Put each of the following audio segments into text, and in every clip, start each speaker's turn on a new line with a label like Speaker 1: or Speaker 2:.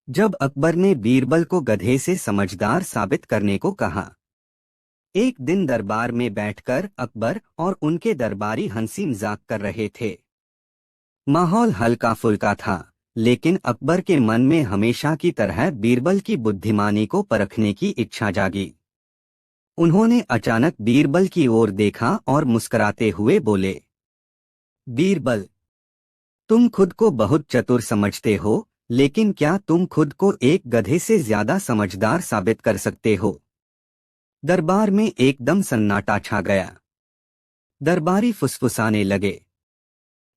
Speaker 1: जब अकबर ने बीरबल को गधे से समझदार साबित करने को कहा। एक दिन दरबार में बैठकर अकबर और उनके दरबारी हंसी मजाक कर रहे थे। माहौल हल्का फुल्का था, लेकिन अकबर के मन में हमेशा की तरह बीरबल की बुद्धिमानी को परखने की इच्छा जागी। उन्होंने अचानक बीरबल की ओर देखा और मुस्कुराते हुए बोले, बीरबल, तुम खुद को बहुत चतुर समझते हो, लेकिन क्या तुम खुद को एक गधे से ज्यादा समझदार साबित कर सकते हो? दरबार में एकदम सन्नाटा छा गया। दरबारी फुसफुसाने लगे,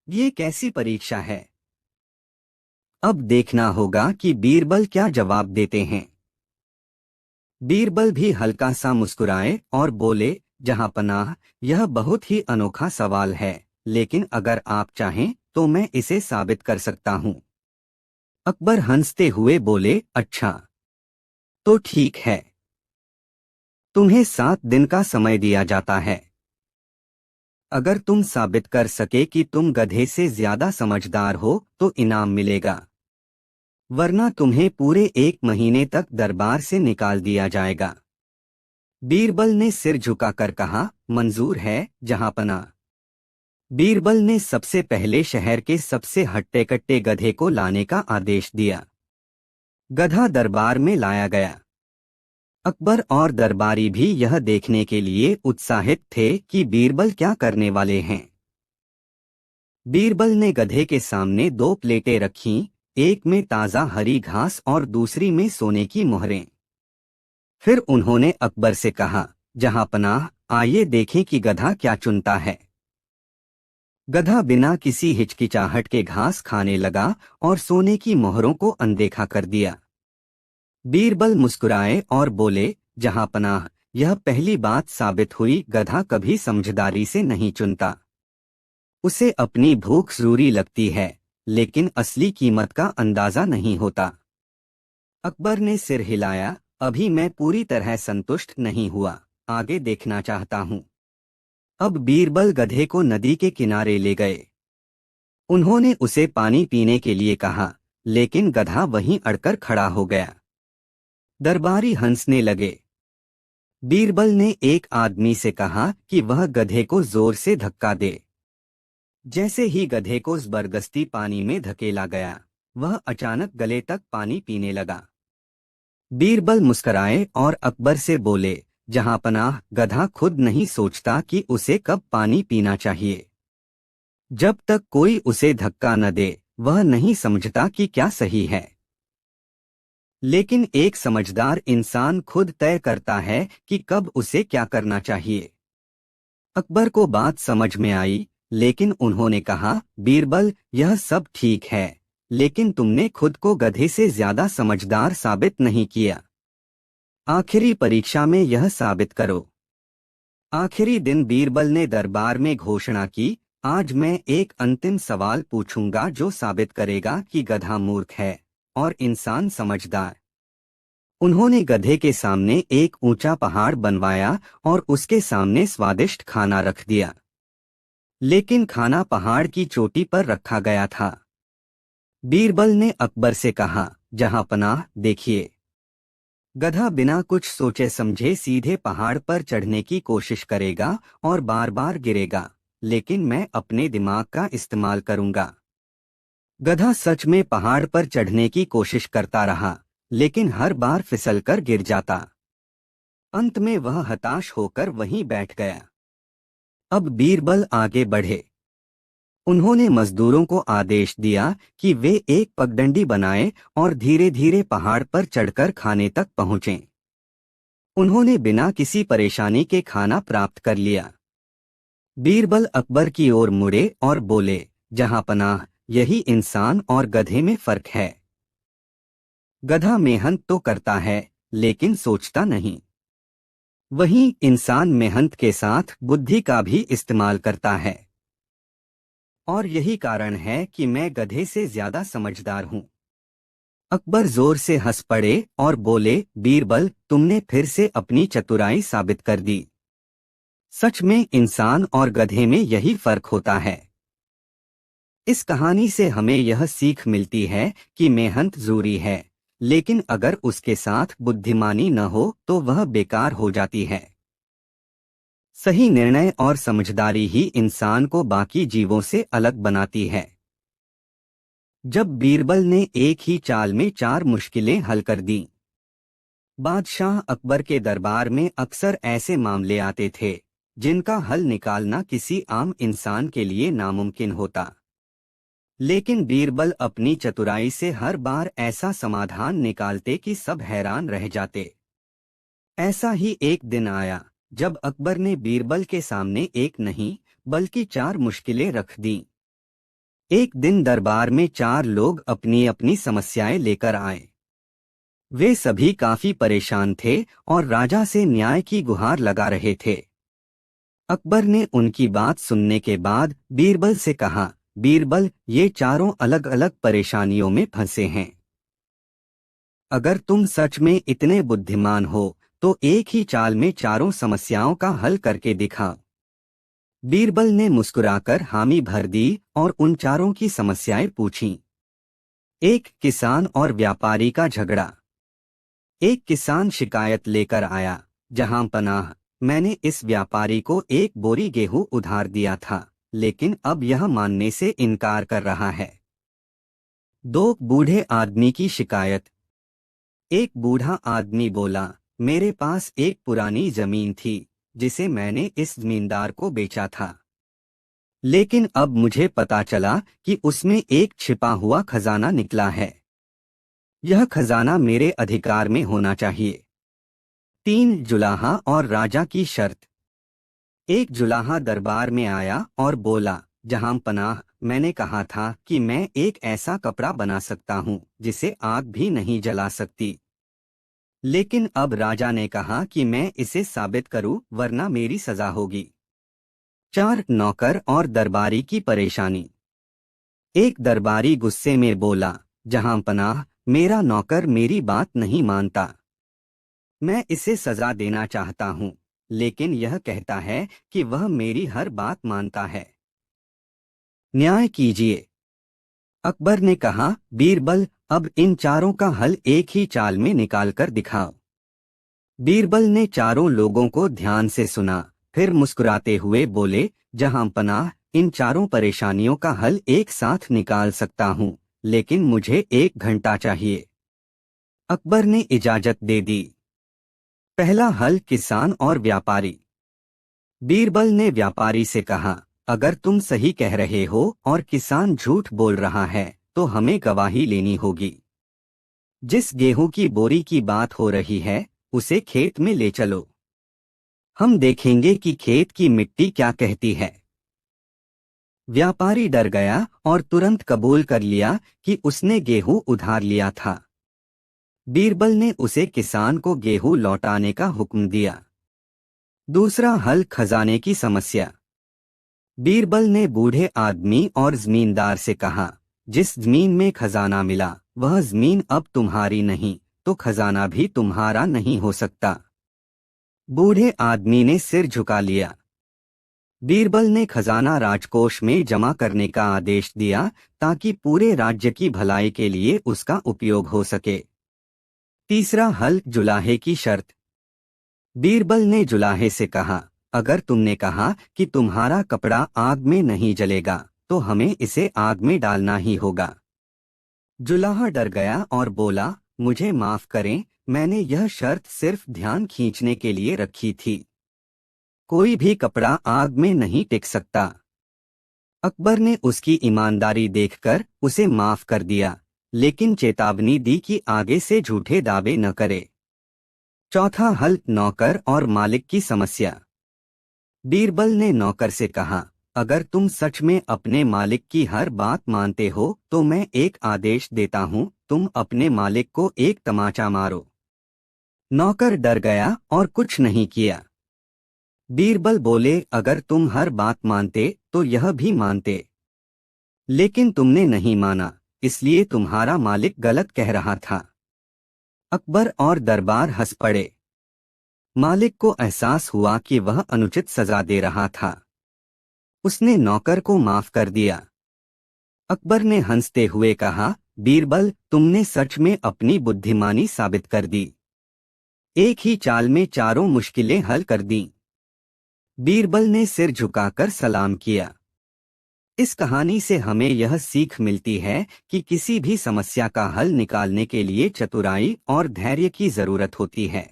Speaker 1: ये कैसी परीक्षा है? अब देखना होगा कि बीरबल क्या जवाब देते हैं। बीरबल भी हल्का सा मुस्कुराए और बोले, जहांपनाह, यह बहुत ही अनोखा सवाल है, लेकिन अगर आप चाहें तो मैं इसे साबित कर सकता हूं। अकबर हंसते हुए बोले, अच्छा, तो ठीक है। तुम्हें 7 दिन का समय दिया जाता है। अगर तुम साबित कर सके कि तुम गधे से ज्यादा समझदार हो तो इनाम मिलेगा, वरना तुम्हें पूरे 1 महीने तक दरबार से निकाल दिया जाएगा। बीरबल ने सिर झुकाकर कहा, मंजूर है जहांपनाह। बीरबल ने सबसे पहले शहर के सबसे हट्टे-कट्टे गधे को लाने का आदेश दिया। गधा दरबार में लाया गया। अकबर और दरबारी भी यह देखने के लिए उत्साहित थे कि बीरबल क्या करने वाले हैं। बीरबल ने गधे के सामने 2 प्लेटें रखीं, एक में ताज़ा हरी घास और दूसरी में सोने की मोहरें। फिर उन्होंने अकबर से कहा, जहांपनाह, आइए देखें कि गधा क्या चुनता है। गधा बिना किसी हिचकिचाहट के घास खाने लगा और सोने की मोहरों को अनदेखा कर दिया। बीरबल मुस्कुराए और बोले, जहांपनाह, यह पहली बात साबित हुई, गधा कभी समझदारी से नहीं चुनता। उसे अपनी भूख जरूरी लगती है, लेकिन असली कीमत का अंदाजा नहीं होता। अकबर ने सिर हिलाया, अभी मैं पूरी तरह संतुष्ट नहीं हुआ, आगे देखना चाहता हूँ। अब बीरबल गधे को नदी के किनारे ले गए। उन्होंने उसे पानी पीने के लिए कहा, लेकिन गधा वहीं अड़कर खड़ा हो गया। दरबारी हंसने लगे। बीरबल ने एक आदमी से कहा कि वह गधे को जोर से धक्का दे। जैसे ही गधे को जबरदस्ती पानी में धकेला गया, वह अचानक गले तक पानी पीने लगा। बीरबल मुस्कुराए और अकबर से बोले, जहांपनाह, गधा खुद नहीं सोचता कि उसे कब पानी पीना चाहिए। जब तक कोई उसे धक्का न दे, वह नहीं समझता कि क्या सही है। लेकिन एक समझदार इंसान खुद तय करता है कि कब उसे क्या करना चाहिए। अकबर को बात समझ में आई, लेकिन उन्होंने कहा, बीरबल, यह सब ठीक है, लेकिन तुमने खुद को गधे से ज्यादा समझदार साबित नहीं किया। आखिरी परीक्षा में यह साबित करो। आखिरी दिन बीरबल ने दरबार में घोषणा की, आज मैं एक अंतिम सवाल पूछूंगा जो साबित करेगा कि गधा मूर्ख है और इंसान समझदार। उन्होंने गधे के सामने एक ऊंचा पहाड़ बनवाया और उसके सामने स्वादिष्ट खाना रख दिया। लेकिन खाना पहाड़ की चोटी पर रखा गया था। बीरबल ने अकबर से कहा, जहांपनाह, देखिए, गधा बिना कुछ सोचे समझे सीधे पहाड़ पर चढ़ने की कोशिश करेगा और बार बार गिरेगा, लेकिन मैं अपने दिमाग का इस्तेमाल करूंगा। गधा सच में पहाड़ पर चढ़ने की कोशिश करता रहा, लेकिन हर बार फिसलकर गिर जाता। अंत में वह हताश होकर वहीं बैठ गया। अब बीरबल आगे बढ़े। उन्होंने मजदूरों को आदेश दिया कि वे एक पगडंडी बनाएं और धीरे धीरे पहाड़ पर चढ़कर खाने तक पहुंचें। उन्होंने बिना किसी परेशानी के खाना प्राप्त कर लिया। बीरबल अकबर की ओर मुड़े और बोले, जहांपनाह, यही इंसान और गधे में फर्क है। गधा मेहनत तो करता है, लेकिन सोचता नहीं। वहीं इंसान मेहनत के साथ बुद्धि का भी इस्तेमाल करता है। और यही कारण है कि मैं गधे से ज्यादा समझदार हूं। अकबर जोर से हंस पड़े और बोले, बीरबल, तुमने फिर से अपनी चतुराई साबित कर दी। सच में इंसान और गधे में यही फर्क होता है। इस कहानी से हमें यह सीख मिलती है कि मेहनत जरूरी है, लेकिन अगर उसके साथ बुद्धिमानी न हो तो वह बेकार हो जाती है। सही निर्णय और समझदारी ही इंसान को बाकी जीवों से अलग बनाती है। जब बीरबल ने एक ही चाल में 4 मुश्किलें हल कर दी। बादशाह अकबर के दरबार में अक्सर ऐसे मामले आते थे जिनका हल निकालना किसी आम इंसान के लिए नामुमकिन होता, लेकिन बीरबल अपनी चतुराई से हर बार ऐसा समाधान निकालते कि सब हैरान रह जाते। ऐसा ही एक दिन आया जब अकबर ने बीरबल के सामने एक नहीं बल्कि 4 मुश्किलें रख दी। एक दिन दरबार में 4 लोग अपनी अपनी समस्याएं लेकर आए। वे सभी काफी परेशान थे और राजा से न्याय की गुहार लगा रहे थे। अकबर ने उनकी बात सुनने के बाद बीरबल से कहा, बीरबल, ये चारों अलग अलग परेशानियों में फंसे हैं। अगर तुम सच में इतने बुद्धिमान हो तो एक ही चाल में चारों समस्याओं का हल करके दिखाओ। बीरबल ने मुस्कुराकर हामी भर दी और उन चारों की समस्याएं पूछीं। एक किसान और व्यापारी का झगड़ा। एक किसान शिकायत लेकर आया, जहां पनाह, मैंने इस व्यापारी को 1 बोरी गेहूं उधार दिया था, लेकिन अब यह मानने से इनकार कर रहा है। 2 बूढ़े आदमी की शिकायत। एक बूढ़ा आदमी बोला, मेरे पास एक पुरानी जमीन थी जिसे मैंने इस जमींदार को बेचा था, लेकिन अब मुझे पता चला कि उसमें एक छिपा हुआ खजाना निकला है। यह खजाना मेरे अधिकार में होना चाहिए। 3 जुलाहा और राजा की शर्त। एक जुलाहा दरबार में आया और बोला, जहां पनाह, मैंने कहा था कि मैं एक ऐसा कपड़ा बना सकता हूं जिसे आग भी नहीं जला सकती, लेकिन अब राजा ने कहा कि मैं इसे साबित करूं वरना मेरी सजा होगी। 4 नौकर और दरबारी की परेशानी। एक दरबारी गुस्से में बोला, जहां पनाह, मेरा नौकर मेरी बात नहीं मानता। मैं इसे सजा देना चाहता हूं, लेकिन यह कहता है कि वह मेरी हर बात मानता है। न्याय कीजिए। अकबर ने कहा, बीरबल, अब इन चारों का हल एक ही चाल में निकाल कर दिखाओ। बीरबल ने चारों लोगों को ध्यान से सुना, फिर मुस्कुराते हुए बोले, जहां पनाह, इन चारों परेशानियों का हल एक साथ निकाल सकता हूं, लेकिन मुझे 1 घंटा चाहिए। अकबर ने इजाजत दे दी। पहला हल, किसान और व्यापारी। बीरबल ने व्यापारी से कहा, अगर तुम सही कह रहे हो और किसान झूठ बोल रहा है तो हमें गवाही लेनी होगी। जिस गेहूं की बोरी की बात हो रही है उसे खेत में ले चलो। हम देखेंगे कि खेत की मिट्टी क्या कहती है। व्यापारी डर गया और तुरंत कबूल कर लिया कि उसने गेहूं उधार लिया था। बीरबल ने उसे किसान को गेहूं लौटाने का हुक्म दिया। दूसरा हल, खजाने की समस्या। बीरबल ने बूढ़े आदमी और जमींदार से कहा, जिस जमीन में खजाना मिला वह जमीन अब तुम्हारी नहीं तो खजाना भी तुम्हारा नहीं हो सकता। बूढ़े आदमी ने सिर झुका लिया। बीरबल ने खजाना राजकोष में जमा करने का आदेश दिया ताकि पूरे राज्य की भलाई के लिए उसका उपयोग हो सके। तीसरा हल, जुलाहे की शर्त। बीरबल ने जुलाहे से कहा, अगर तुमने कहा कि तुम्हारा कपड़ा आग में नहीं जलेगा तो हमें इसे आग में डालना ही होगा। जुलाहा डर गया और बोला, मुझे माफ करें, मैंने यह शर्त सिर्फ ध्यान खींचने के लिए रखी थी। कोई भी कपड़ा आग में नहीं टिक सकता। अकबर ने उसकी ईमानदारी देखकर उसे माफ कर दिया, लेकिन चेतावनी दी कि आगे से झूठे दावे न करे। चौथा हल, नौकर और मालिक की समस्या। बीरबल ने नौकर से कहा, अगर तुम सच में अपने मालिक की हर बात मानते हो तो मैं एक आदेश देता हूँ, तुम अपने मालिक को एक तमाचा मारो। नौकर डर गया और कुछ नहीं किया। बीरबल बोले, अगर तुम हर बात मानते तो यह भी मानते, लेकिन तुमने नहीं माना, इसलिए तुम्हारा मालिक गलत कह रहा था। अकबर और दरबार हंस पड़े। मालिक को एहसास हुआ कि वह अनुचित सजा दे रहा था। उसने नौकर को माफ कर दिया। अकबर ने हंसते हुए कहा, बीरबल, तुमने सच में अपनी बुद्धिमानी साबित कर दी। एक ही चाल में चारों मुश्किलें हल कर दी। बीरबल ने सिर झुकाकर सलाम किया। इस कहानी से हमें यह सीख मिलती है कि किसी भी समस्या का हल निकालने के लिए चतुराई और धैर्य की जरूरत होती है।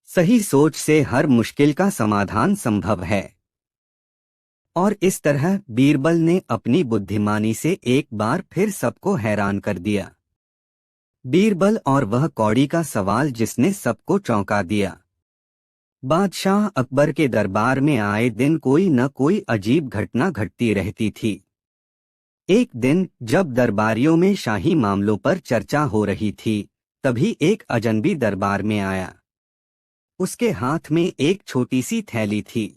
Speaker 1: सही सोच से हर मुश्किल का समाधान संभव है। और इस तरह बीरबल ने अपनी बुद्धिमानी से एक बार फिर सबको हैरान कर दिया। बीरबल और वह कौड़ी का सवाल जिसने सबको चौंका दिया। बादशाह अकबर के दरबार में आए दिन कोई न कोई अजीब घटना घटती रहती थी। एक दिन जब दरबारियों में शाही मामलों पर चर्चा हो रही थी, तभी एक अजनबी दरबार में आया। उसके हाथ में एक छोटी सी थैली थी।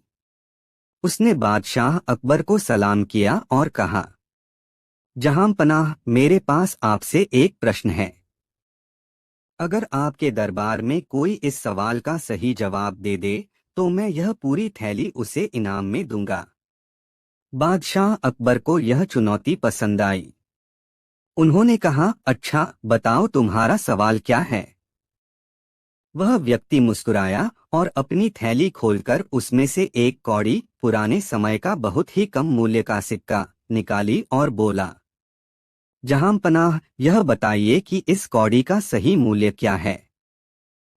Speaker 1: उसने बादशाह अकबर को सलाम किया और कहा, जहांपनाह, मेरे पास आपसे एक प्रश्न है। अगर आपके दरबार में कोई इस सवाल का सही जवाब दे दे तो मैं यह पूरी थैली उसे इनाम में दूंगा। बादशाह अकबर को यह चुनौती पसंद आई। उन्होंने कहा, अच्छा बताओ तुम्हारा सवाल क्या है। वह व्यक्ति मुस्कुराया और अपनी थैली खोलकर उसमें से एक कौड़ी, पुराने समय का बहुत ही कम मूल्य का सिक्का निकाली और बोला, जहांपनाह, यह बताइए कि इस कौड़ी का सही मूल्य क्या है।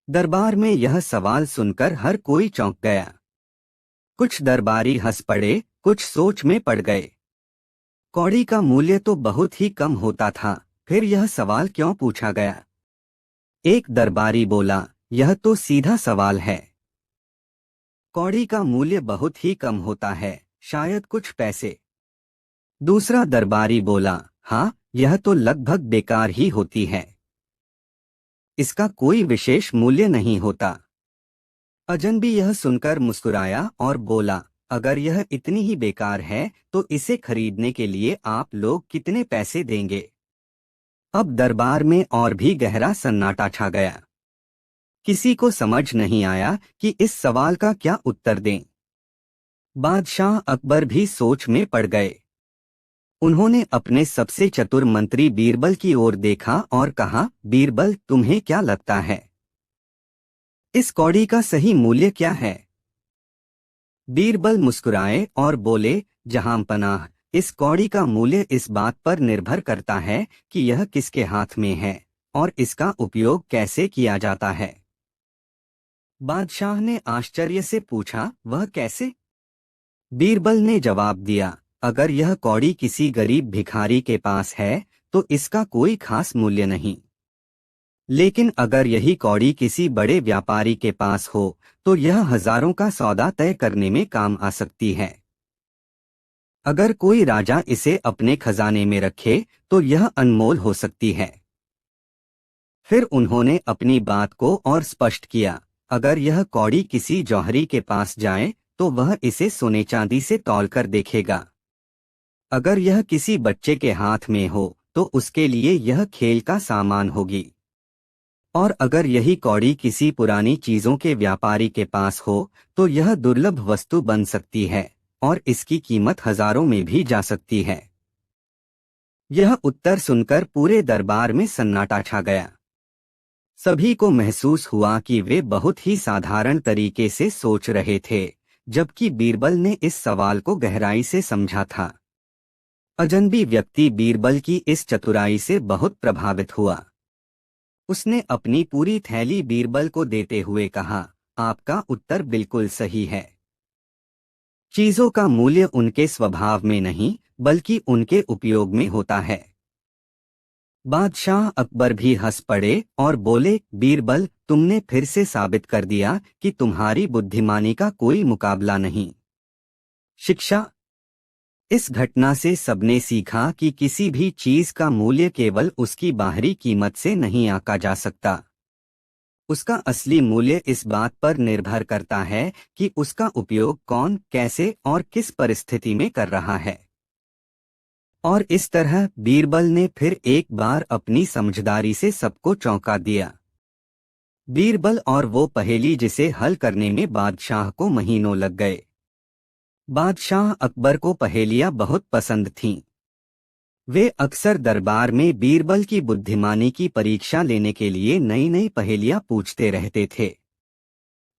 Speaker 1: दरबार में यह सवाल सुनकर हर कोई चौंक गया। कुछ दरबारी हंस पड़े, कुछ सोच में पड़ गए। कौड़ी का मूल्य तो बहुत ही कम होता था, फिर यह सवाल क्यों पूछा गया। एक दरबारी बोला, यह तो सीधा सवाल है। कौड़ी का मूल्य बहुत ही कम होता है, शायद कुछ पैसे। दूसरा दरबारी बोला, हाँ, यह तो लगभग बेकार ही होती है। इसका कोई विशेष मूल्य नहीं होता। अजनबी यह सुनकर मुस्कुराया और बोला, अगर यह इतनी ही बेकार है तो इसे खरीदने के लिए आप लोग कितने पैसे देंगे। अब दरबार में और भी गहरा सन्नाटा छा गया। किसी को समझ नहीं आया कि इस सवाल का क्या उत्तर दें। बादशाह अकबर भी सोच में पड़ गए। उन्होंने अपने सबसे चतुर मंत्री बीरबल की ओर देखा और कहा, बीरबल, तुम्हें क्या लगता है, इस कौड़ी का सही मूल्य क्या है। बीरबल मुस्कुराए और बोले, जहांपनाह, इस कौड़ी का मूल्य इस बात पर निर्भर करता है कि यह किसके हाथ में है और इसका उपयोग कैसे किया जाता है। बादशाह ने आश्चर्य से पूछा, वह कैसे। बीरबल ने जवाब दिया, अगर यह कौड़ी किसी गरीब भिखारी के पास है तो इसका कोई खास मूल्य नहीं, लेकिन अगर यही कौड़ी किसी बड़े व्यापारी के पास हो तो यह हजारों का सौदा तय करने में काम आ सकती है। अगर कोई राजा इसे अपने खजाने में रखे तो यह अनमोल हो सकती है। फिर उन्होंने अपनी बात को और स्पष्ट किया, अगर यह कौड़ी किसी जौहरी के पास जाए तो वह इसे सोने चांदी से तौलकर देखेगा। अगर यह किसी बच्चे के हाथ में हो तो उसके लिए यह खेल का सामान होगी। और अगर यही कौड़ी किसी पुरानी चीजों के व्यापारी के पास हो तो यह दुर्लभ वस्तु बन सकती है और इसकी कीमत हजारों में भी जा सकती है। यह उत्तर सुनकर पूरे दरबार में सन्नाटा छा गया। सभी को महसूस हुआ कि वे बहुत ही साधारण तरीके से सोच रहे थे, जबकि बीरबल ने इस सवाल को गहराई से समझा था। अजनबी व्यक्ति बीरबल की इस चतुराई से बहुत प्रभावित हुआ। उसने अपनी पूरी थैली बीरबल को देते हुए कहा, आपका उत्तर बिल्कुल सही है। चीजों का मूल्य उनके स्वभाव में नहीं बल्कि उनके उपयोग में होता है। बादशाह अकबर भी हंस पड़े और बोले, बीरबल, तुमने फिर से साबित कर दिया कि तुम्हारी बुद्धिमानी का कोई मुकाबला नहीं। शिक्षा। इस घटना से सबने सीखा कि किसी भी चीज का मूल्य केवल उसकी बाहरी कीमत से नहीं आंका जा सकता। उसका असली मूल्य इस बात पर निर्भर करता है कि उसका उपयोग कौन, कैसे और किस परिस्थिति में कर रहा है। और इस तरह बीरबल ने फिर एक बार अपनी समझदारी से सबको चौंका दिया। बीरबल और वो पहेली जिसे हल करने में बादशाह को महीनों लग गए। बादशाह अकबर को पहेलियां बहुत पसंद थीं। वे अक्सर दरबार में बीरबल की बुद्धिमानी की परीक्षा लेने के लिए नई नई पहेलियां पूछते रहते थे।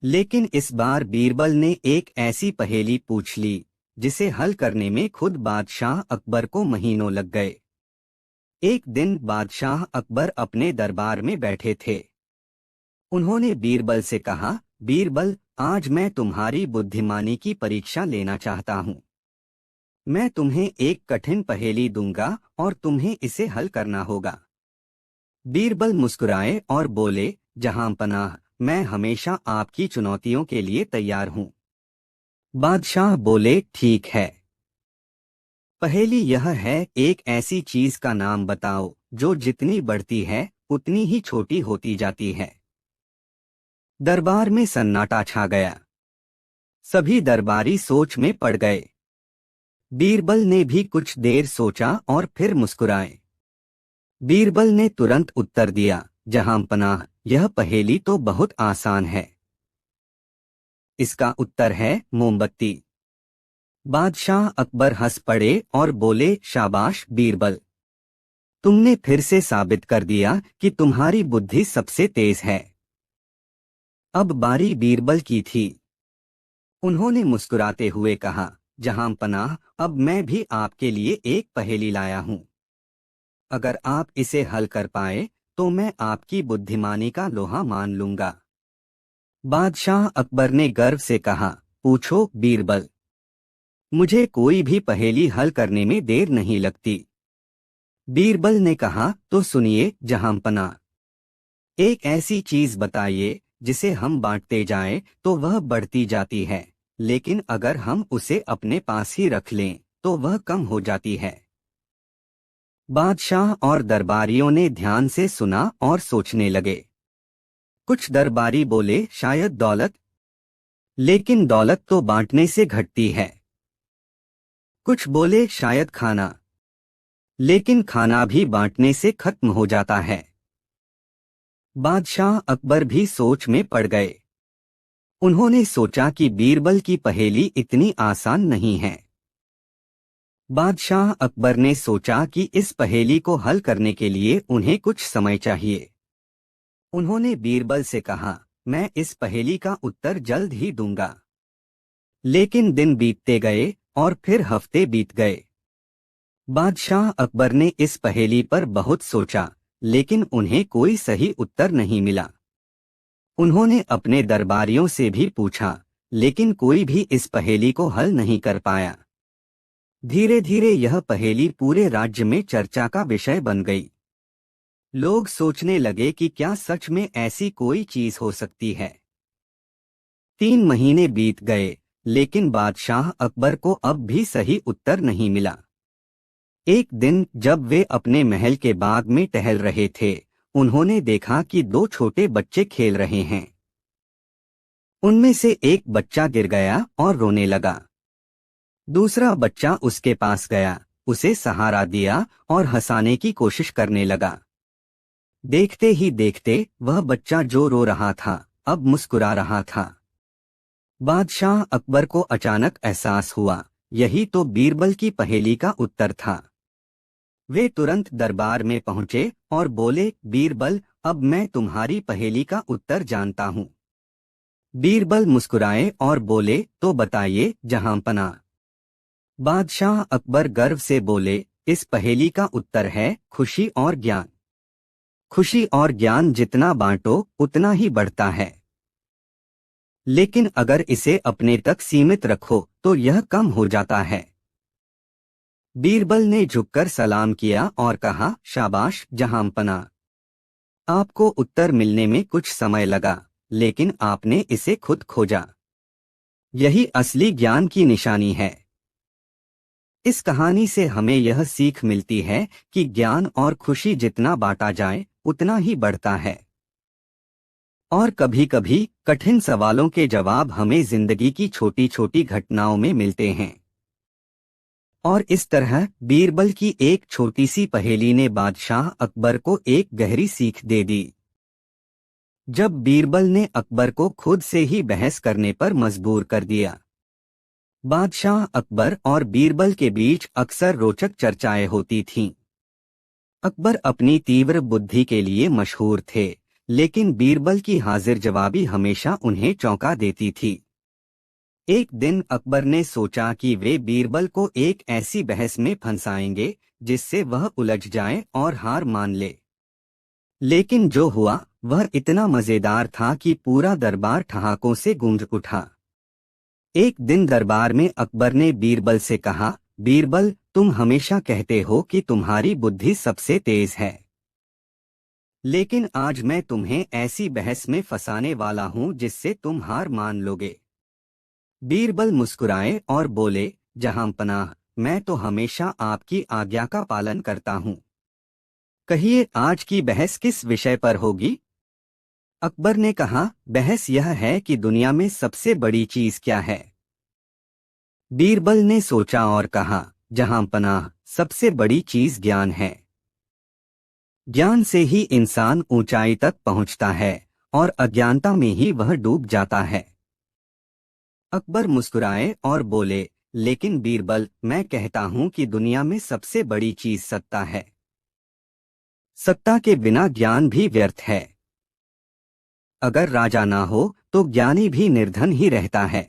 Speaker 1: लेकिन इस बार बीरबल ने एक ऐसी पहेली पूछ ली जिसे हल करने में खुद बादशाह अकबर को महीनों लग गए। एक दिन बादशाह अकबर अपने दरबार में बैठे थे। उन्होंने बीरबल से कहा, बीरबल, आज मैं तुम्हारी बुद्धिमानी की परीक्षा लेना चाहता हूँ। मैं तुम्हें एक कठिन पहेली दूंगा और तुम्हें इसे हल करना होगा। बीरबल मुस्कुराए और बोले, जहांपनाह, मैं हमेशा आपकी चुनौतियों के लिए तैयार हूँ। बादशाह बोले, ठीक है। पहेली यह है, एक ऐसी चीज का नाम बताओ जो जितनी बढ़ती है उतनी ही छोटी होती जाती है। दरबार में सन्नाटा छा गया। सभी दरबारी सोच में पड़ गए। बीरबल ने भी कुछ देर सोचा और फिर मुस्कुराए। बीरबल ने तुरंत उत्तर दिया, जहांपनाह, यह पहेली तो बहुत आसान है। इसका उत्तर है मोमबत्ती। बादशाह अकबर हंस पड़े और बोले, शाबाश बीरबल, तुमने फिर से साबित कर दिया कि तुम्हारी बुद्धि सबसे तेज है। अब बारी बीरबल की थी। उन्होंने मुस्कुराते हुए कहा, जहांपनाह, अब मैं भी आपके लिए एक पहेली लाया हूं। अगर आप इसे हल कर पाए तो मैं आपकी बुद्धिमानी का लोहा मान लूंगा। बादशाह अकबर ने गर्व से कहा, पूछो बीरबल। मुझे कोई भी पहेली हल करने में देर नहीं लगती। बीरबल ने कहा, तो सुनिए जहांपनाह, एक ऐसी चीज बताइए जिसे हम बांटते जाएं तो वह बढ़ती जाती है, लेकिन अगर हम उसे अपने पास ही रख लें तो वह कम हो जाती है। बादशाह और दरबारियों ने ध्यान से सुना और सोचने लगे। कुछ दरबारी बोले, शायद दौलत, लेकिन दौलत तो बांटने से घटती है। कुछ बोले, शायद खाना, लेकिन खाना भी बांटने से खत्म हो जाता है। बादशाह अकबर भी सोच में पड़ गए। उन्होंने सोचा कि बीरबल की पहेली इतनी आसान नहीं है। बादशाह अकबर ने सोचा कि इस पहेली को हल करने के लिए उन्हें कुछ समय चाहिए। उन्होंने बीरबल से कहा, मैं इस पहेली का उत्तर जल्द ही दूंगा। लेकिन दिन बीतते गए और फिर हफ्ते बीत गए। बादशाह अकबर ने इस पहेली पर बहुत सोचा, लेकिन उन्हें कोई सही उत्तर नहीं मिला। उन्होंने अपने दरबारियों से भी पूछा, लेकिन कोई भी इस पहेली को हल नहीं कर पाया। धीरे धीरे यह पहेली पूरे राज्य में चर्चा का विषय बन गई। लोग सोचने लगे कि क्या सच में ऐसी कोई चीज हो सकती है। 3 महीने बीत गए, लेकिन बादशाह अकबर को अब भी सही उत्तर नहीं मिला। एक दिन जब वे अपने महल के बाग में टहल रहे थे, उन्होंने देखा कि 2 छोटे बच्चे खेल रहे हैं। उनमें से एक बच्चा गिर गया और रोने लगा। दूसरा बच्चा उसके पास गया, उसे सहारा दिया और हंसाने की कोशिश करने लगा। देखते ही देखते वह बच्चा जो रो रहा था, अब मुस्कुरा रहा था। बादशाह अकबर को अचानक एहसास हुआ, यही तो बीरबल की पहेली का उत्तर था। वे तुरंत दरबार में पहुंचे और बोले, बीरबल, अब मैं तुम्हारी पहेली का उत्तर जानता हूँ। बीरबल मुस्कुराए और बोले, तो बताइए जहांपनाह। बादशाह अकबर गर्व से बोले, इस पहेली का उत्तर है खुशी और ज्ञान। खुशी और ज्ञान जितना बांटो उतना ही बढ़ता है, लेकिन अगर इसे अपने तक सीमित रखो तो यह कम हो जाता है। बीरबल ने झुककर सलाम किया और कहा, शाबाश जहांपनाह, आपको उत्तर मिलने में कुछ समय लगा, लेकिन आपने इसे खुद खोजा। यही असली ज्ञान की निशानी है। इस कहानी से हमें यह सीख मिलती है कि ज्ञान और खुशी जितना बांटा जाए उतना ही बढ़ता है। और कभी कभी कठिन सवालों के जवाब हमें जिंदगी की छोटी छोटी घटनाओं में मिलते हैं। और इस तरह बीरबल की एक छोटी सी पहेली ने बादशाह अकबर को एक गहरी सीख दे दी। जब बीरबल ने अकबर को खुद से ही बहस करने पर मजबूर कर दिया। बादशाह अकबर और बीरबल के बीच अक्सर रोचक चर्चाएं होती थीं। अकबर अपनी तीव्र बुद्धि के लिए मशहूर थे, लेकिन बीरबल की हाजिर जवाबी हमेशा उन्हें चौंका देती थी। एक दिन अकबर ने सोचा कि वे बीरबल को एक ऐसी बहस में फंसाएंगे जिससे वह उलझ जाए और हार मान ले। लेकिन जो हुआ वह इतना मजेदार था कि पूरा दरबार ठहाकों से गूंज उठा। एक दिन दरबार में अकबर ने बीरबल से कहा, बीरबल, तुम हमेशा कहते हो कि तुम्हारी बुद्धि सबसे तेज है, लेकिन आज मैं तुम्हें ऐसी बहस में फंसाने वाला हूं जिससे तुम हार मान लोगे। बीरबल मुस्कुराए और बोले, जहांपनाह, मैं तो हमेशा आपकी आज्ञा का पालन करता हूं। कहिए, आज की बहस किस विषय पर होगी? अकबर ने कहा, बहस यह है कि दुनिया में सबसे बड़ी चीज क्या है। बीरबल ने सोचा और कहा, जहांपनाह, सबसे बड़ी चीज ज्ञान है। ज्ञान से ही इंसान ऊंचाई तक पहुंचता है और अज्ञानता में ही वह डूब जाता है। अकबर मुस्कुराए और बोले, लेकिन बीरबल, मैं कहता हूं कि दुनिया में सबसे बड़ी चीज सत्ता है। सत्ता के बिना ज्ञान भी व्यर्थ है। अगर राजा ना हो तो ज्ञानी भी निर्धन ही रहता है।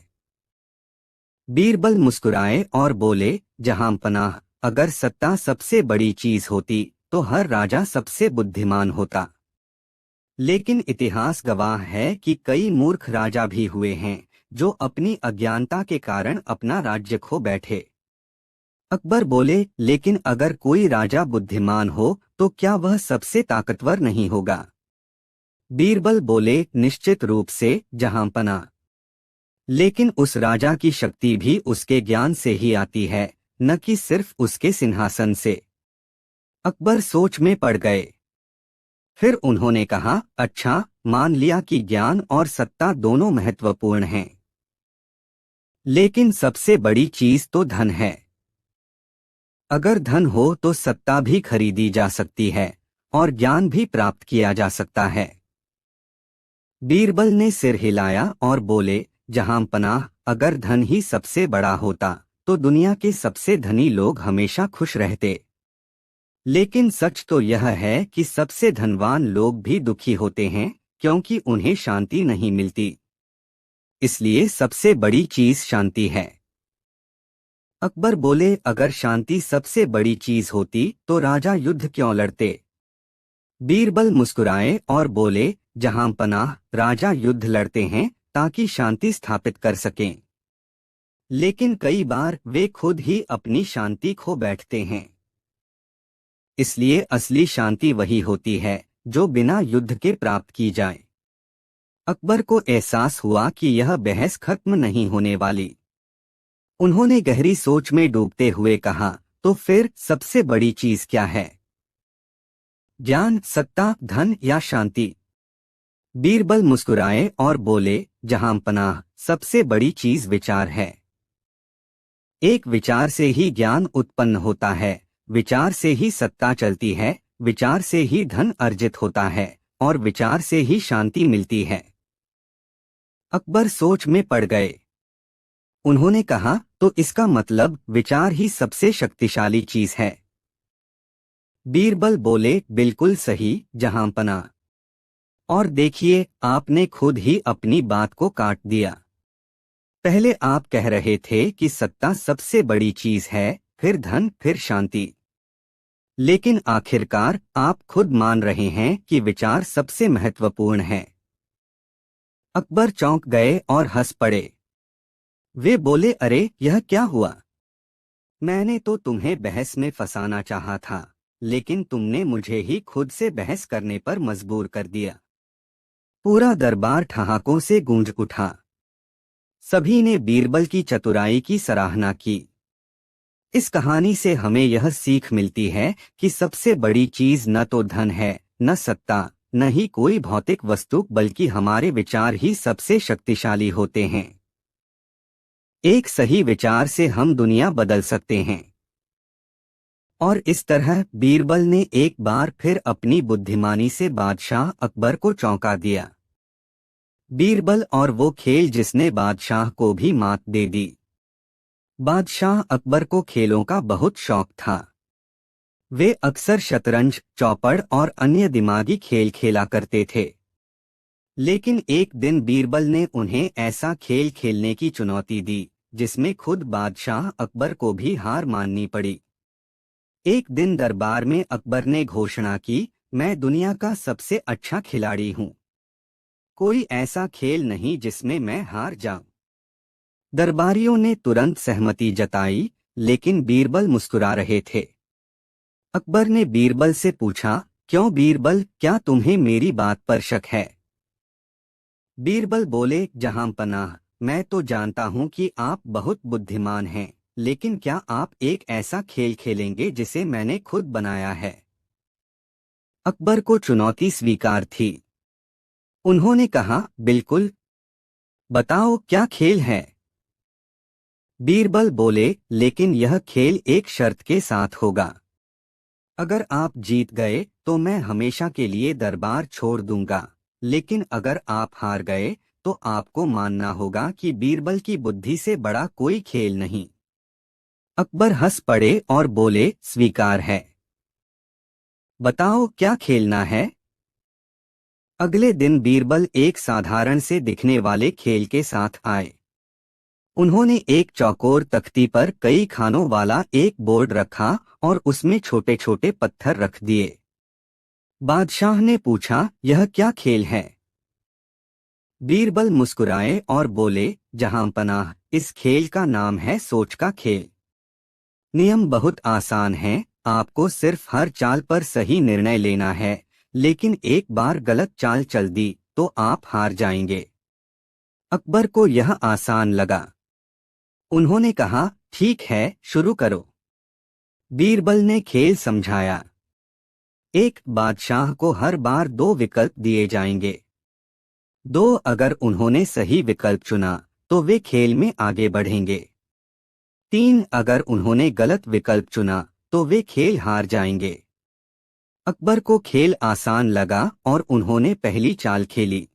Speaker 1: बीरबल मुस्कुराए और बोले, जहांपनाह, अगर सत्ता सबसे बड़ी चीज होती तो हर राजा सबसे बुद्धिमान होता। लेकिन इतिहास गवाह है कि कई मूर्ख राजा भी हुए हैं जो अपनी अज्ञानता के कारण अपना राज्य खो बैठे। अकबर बोले, लेकिन अगर कोई राजा बुद्धिमान हो तो क्या वह सबसे ताकतवर नहीं होगा? बीरबल बोले, निश्चित रूप से जहांपनाह। लेकिन उस राजा की शक्ति भी उसके ज्ञान से ही आती है, न कि सिर्फ उसके सिंहासन से। अकबर सोच में पड़ गए। फिर उन्होंने कहा, अच्छा, मान लिया कि ज्ञान और सत्ता दोनों महत्वपूर्ण हैं, लेकिन सबसे बड़ी चीज तो धन है। अगर धन हो तो सत्ता भी खरीदी जा सकती है और ज्ञान भी प्राप्त किया जा सकता है। बीरबल ने सिर हिलाया और बोले, जहांपनाह, अगर धन ही सबसे बड़ा होता तो दुनिया के सबसे धनी लोग हमेशा खुश रहते। लेकिन सच तो यह है कि सबसे धनवान लोग भी दुखी होते हैं, क्योंकि उन्हें शांति नहीं मिलती। इसलिए सबसे बड़ी चीज शांति है। अकबर बोले, अगर शांति सबसे बड़ी चीज होती तो राजा युद्ध क्यों लड़ते? बीरबल मुस्कुराए और बोले, जहांपनाह, राजा युद्ध लड़ते हैं ताकि शांति स्थापित कर सकें। लेकिन कई बार वे खुद ही अपनी शांति खो बैठते हैं। इसलिए असली शांति वही होती है जो बिना युद्ध के प्राप्त की जाए। अकबर को एहसास हुआ कि यह बहस खत्म नहीं होने वाली। उन्होंने गहरी सोच में डूबते हुए कहा, तो फिर सबसे बड़ी चीज क्या है? ज्ञान, सत्ता, धन या शांति? बीरबल मुस्कुराए और बोले, जहांपनाह, सबसे बड़ी चीज विचार है। एक विचार से ही ज्ञान उत्पन्न होता है, विचार से ही सत्ता चलती है, विचार से ही धन अर्जित होता है और विचार से ही शांति मिलती है। अकबर सोच में पड़ गए। उन्होंने कहा, तो इसका मतलब विचार ही सबसे शक्तिशाली चीज है। बीरबल बोले, बिल्कुल सही जहांपनाह। और देखिए, आपने खुद ही अपनी बात को काट दिया। पहले आप कह रहे थे कि सत्ता सबसे बड़ी चीज है, फिर धन, फिर शांति। लेकिन आखिरकार आप खुद मान रहे हैं कि विचार सबसे महत्वपूर्ण है। अकबर चौंक गए और हंस पड़े। वे बोले, अरे, यह क्या हुआ? मैंने तो तुम्हें बहस में फंसाना चाहा था, लेकिन तुमने मुझे ही खुद से बहस करने पर मजबूर कर दिया। पूरा दरबार ठहाकों से गूंज उठा। सभी ने बीरबल की चतुराई की सराहना की। इस कहानी से हमें यह सीख मिलती है कि सबसे बड़ी चीज न तो धन है, न सत्ता, न ही कोई भौतिक वस्तु, बल्कि हमारे विचार ही सबसे शक्तिशाली होते हैं। एक सही विचार से हम दुनिया बदल सकते हैं। और इस तरह बीरबल ने एक बार फिर अपनी बुद्धिमानी से बादशाह अकबर को चौंका दिया। बीरबल और वो खेल जिसने बादशाह को भी मात दे दी। बादशाह अकबर को खेलों का बहुत शौक था। वे अक्सर शतरंज, चौपड़ और अन्य दिमागी खेल खेला करते थे। लेकिन एक दिन बीरबल ने उन्हें ऐसा खेल खेलने की चुनौती दी जिसमें खुद बादशाह अकबर को भी हार माननी पड़ी। एक दिन दरबार में अकबर ने घोषणा की, मैं दुनिया का सबसे अच्छा खिलाड़ी हूँ। कोई ऐसा खेल नहीं जिसमें मैं हार जाऊं। दरबारियों ने तुरंत सहमति जताई, लेकिन बीरबल मुस्कुरा रहे थे। अकबर ने बीरबल से पूछा, क्यों बीरबल, क्या तुम्हें मेरी बात पर शक है? बीरबल बोले, जहांपनाह, मैं तो जानता हूं कि आप बहुत बुद्धिमान हैं, लेकिन क्या आप एक ऐसा खेल खेलेंगे जिसे मैंने खुद बनाया है? अकबर को चुनौती स्वीकार थी। उन्होंने कहा, बिल्कुल, बताओ क्या खेल है? बीरबल बोले, लेकिन यह खेल एक शर्त के साथ होगा। अगर आप जीत गए तो मैं हमेशा के लिए दरबार छोड़ दूंगा, लेकिन अगर आप हार गए तो आपको मानना होगा कि बीरबल की बुद्धि से बड़ा कोई खेल नहीं। अकबर हंस पड़े और बोले, स्वीकार है। बताओ क्या खेलना है? अगले दिन बीरबल एक साधारण से दिखने वाले खेल के साथ आए। उन्होंने एक चौकोर तख्ती पर कई खानों वाला एक बोर्ड रखा और उसमें छोटे छोटे पत्थर रख दिए। बादशाह ने पूछा, यह क्या खेल है? बीरबल मुस्कुराए और बोले, जहांपनाह, इस खेल का नाम है सोच का खेल। नियम बहुत आसान हैं, आपको सिर्फ हर चाल पर सही निर्णय लेना है, लेकिन एक बार गलत चाल चल दी तो आप हार जाएंगे। अकबर को यह आसान लगा। उन्होंने कहा, ठीक है, शुरू करो। बीरबल ने खेल समझाया। एक, बादशाह को हर बार दो विकल्प दिए जाएंगे। दो, अगर उन्होंने सही विकल्प चुना तो वे खेल में आगे बढ़ेंगे। तीन, अगर उन्होंने गलत विकल्प चुना तो वे खेल हार जाएंगे। अकबर को खेल आसान लगा और उन्होंने पहली चाल खेली।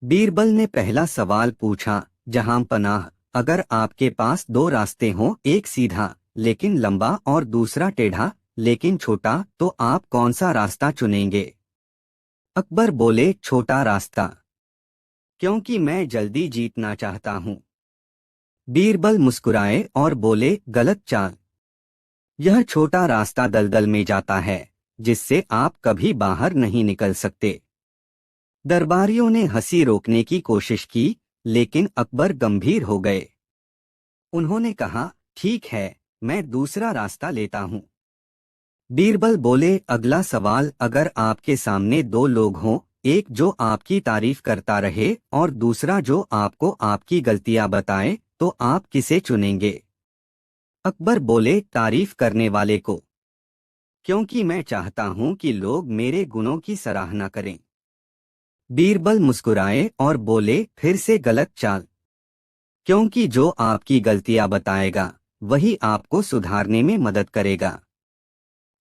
Speaker 1: बीरबल ने पहला सवाल पूछा, जहांपनाह, अगर आपके पास दो रास्ते हों, एक सीधा लेकिन लंबा और दूसरा टेढ़ा लेकिन छोटा, तो आप कौन सा रास्ता चुनेंगे? अकबर बोले, छोटा रास्ता, क्योंकि मैं जल्दी जीतना चाहता हूँ। बीरबल मुस्कुराए और बोले, गलत चाल। यह छोटा रास्ता दलदल में जाता है, जिससे आप कभी बाहर नहीं निकल सकते। दरबारियों ने हंसी रोकने की कोशिश की, लेकिन अकबर गंभीर हो गए। उन्होंने कहा, ठीक है, मैं दूसरा रास्ता लेता हूँ। बीरबल बोले, अगला सवाल, अगर आपके सामने दो लोग हों, एक जो आपकी तारीफ करता रहे और दूसरा जो आपको आपकी गलतियां बताए, तो आप किसे चुनेंगे? अकबर बोले, तारीफ करने वाले को, क्योंकि मैं चाहता हूं कि लोग मेरे गुणों की सराहना करें। बीरबल मुस्कुराए और बोले, फिर से गलत चाल, क्योंकि जो आपकी गलतियां बताएगा वही आपको सुधारने में मदद करेगा।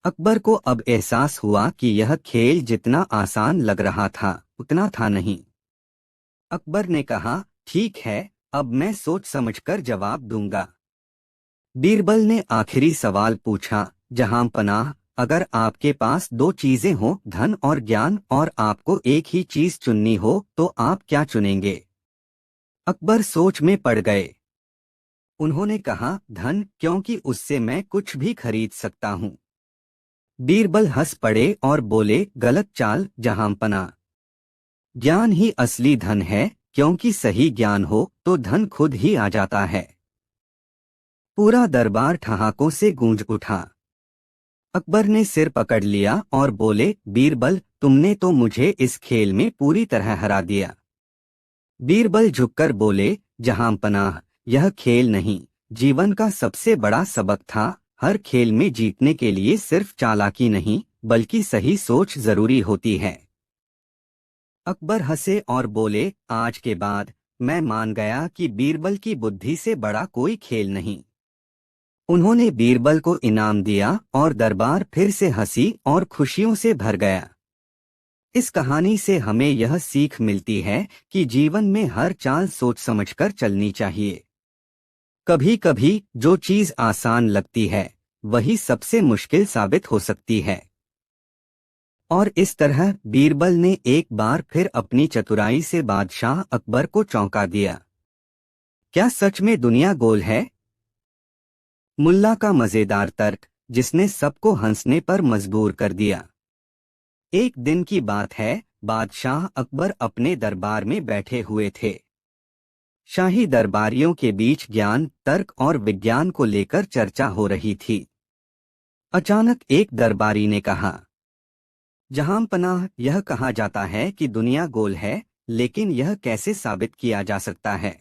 Speaker 1: अकबर को अब एहसास हुआ कि यह खेल जितना आसान लग रहा था उतना था नहीं। अकबर ने कहा, ठीक है, अब मैं सोच समझकर जवाब दूंगा। बीरबल ने आखिरी सवाल पूछा, जहांपनाह, अगर आपके पास दो चीजें हों, धन और ज्ञान, और आपको एक ही चीज चुननी हो, तो आप क्या चुनेंगे? अकबर सोच में पड़ गए। उन्होंने कहा, धन, क्योंकि उससे मैं कुछ भी खरीद सकता हूँ। बीरबल हंस पड़े और बोले, गलत चाल, जहांपनाह। ज्ञान ही असली धन है, क्योंकि सही ज्ञान हो तो धन खुद ही आ जाता है। पूरा दरबार ठहाकों से गूंज उठा। अकबर ने सिर पकड़ लिया और बोले, बीरबल, तुमने तो मुझे इस खेल में पूरी तरह हरा दिया। बीरबल झुककर बोले, जहांपनाह, यह खेल नहीं, जीवन का सबसे बड़ा सबक था। हर खेल में जीतने के लिए सिर्फ चालाकी नहीं, बल्कि सही सोच जरूरी होती है। अकबर हंसे और बोले, आज के बाद मैं मान गया कि बीरबल की बुद्धि से बड़ा कोई खेल नहीं। उन्होंने बीरबल को इनाम दिया और दरबार फिर से हंसी और खुशियों से भर गया। इस कहानी से हमें यह सीख मिलती है कि जीवन में हर चाल सोच समझकर चलनी चाहिए। कभी कभी जो चीज आसान लगती है वही सबसे मुश्किल साबित हो सकती है। और इस तरह बीरबल ने एक बार फिर अपनी चतुराई से बादशाह अकबर को चौंका दिया। क्या सच में दुनिया गोल है? मुल्ला का मजेदार तर्क, जिसने सबको हंसने पर मजबूर कर दिया। एक दिन की बात है, बादशाह अकबर अपने दरबार में बैठे हुए थे। शाही दरबारियों के बीच ज्ञान, तर्क और विज्ञान को लेकर चर्चा हो रही थी। अचानक एक दरबारी ने कहा, जहांपनाह, यह कहा जाता है कि दुनिया गोल है, लेकिन यह कैसे साबित किया जा सकता है?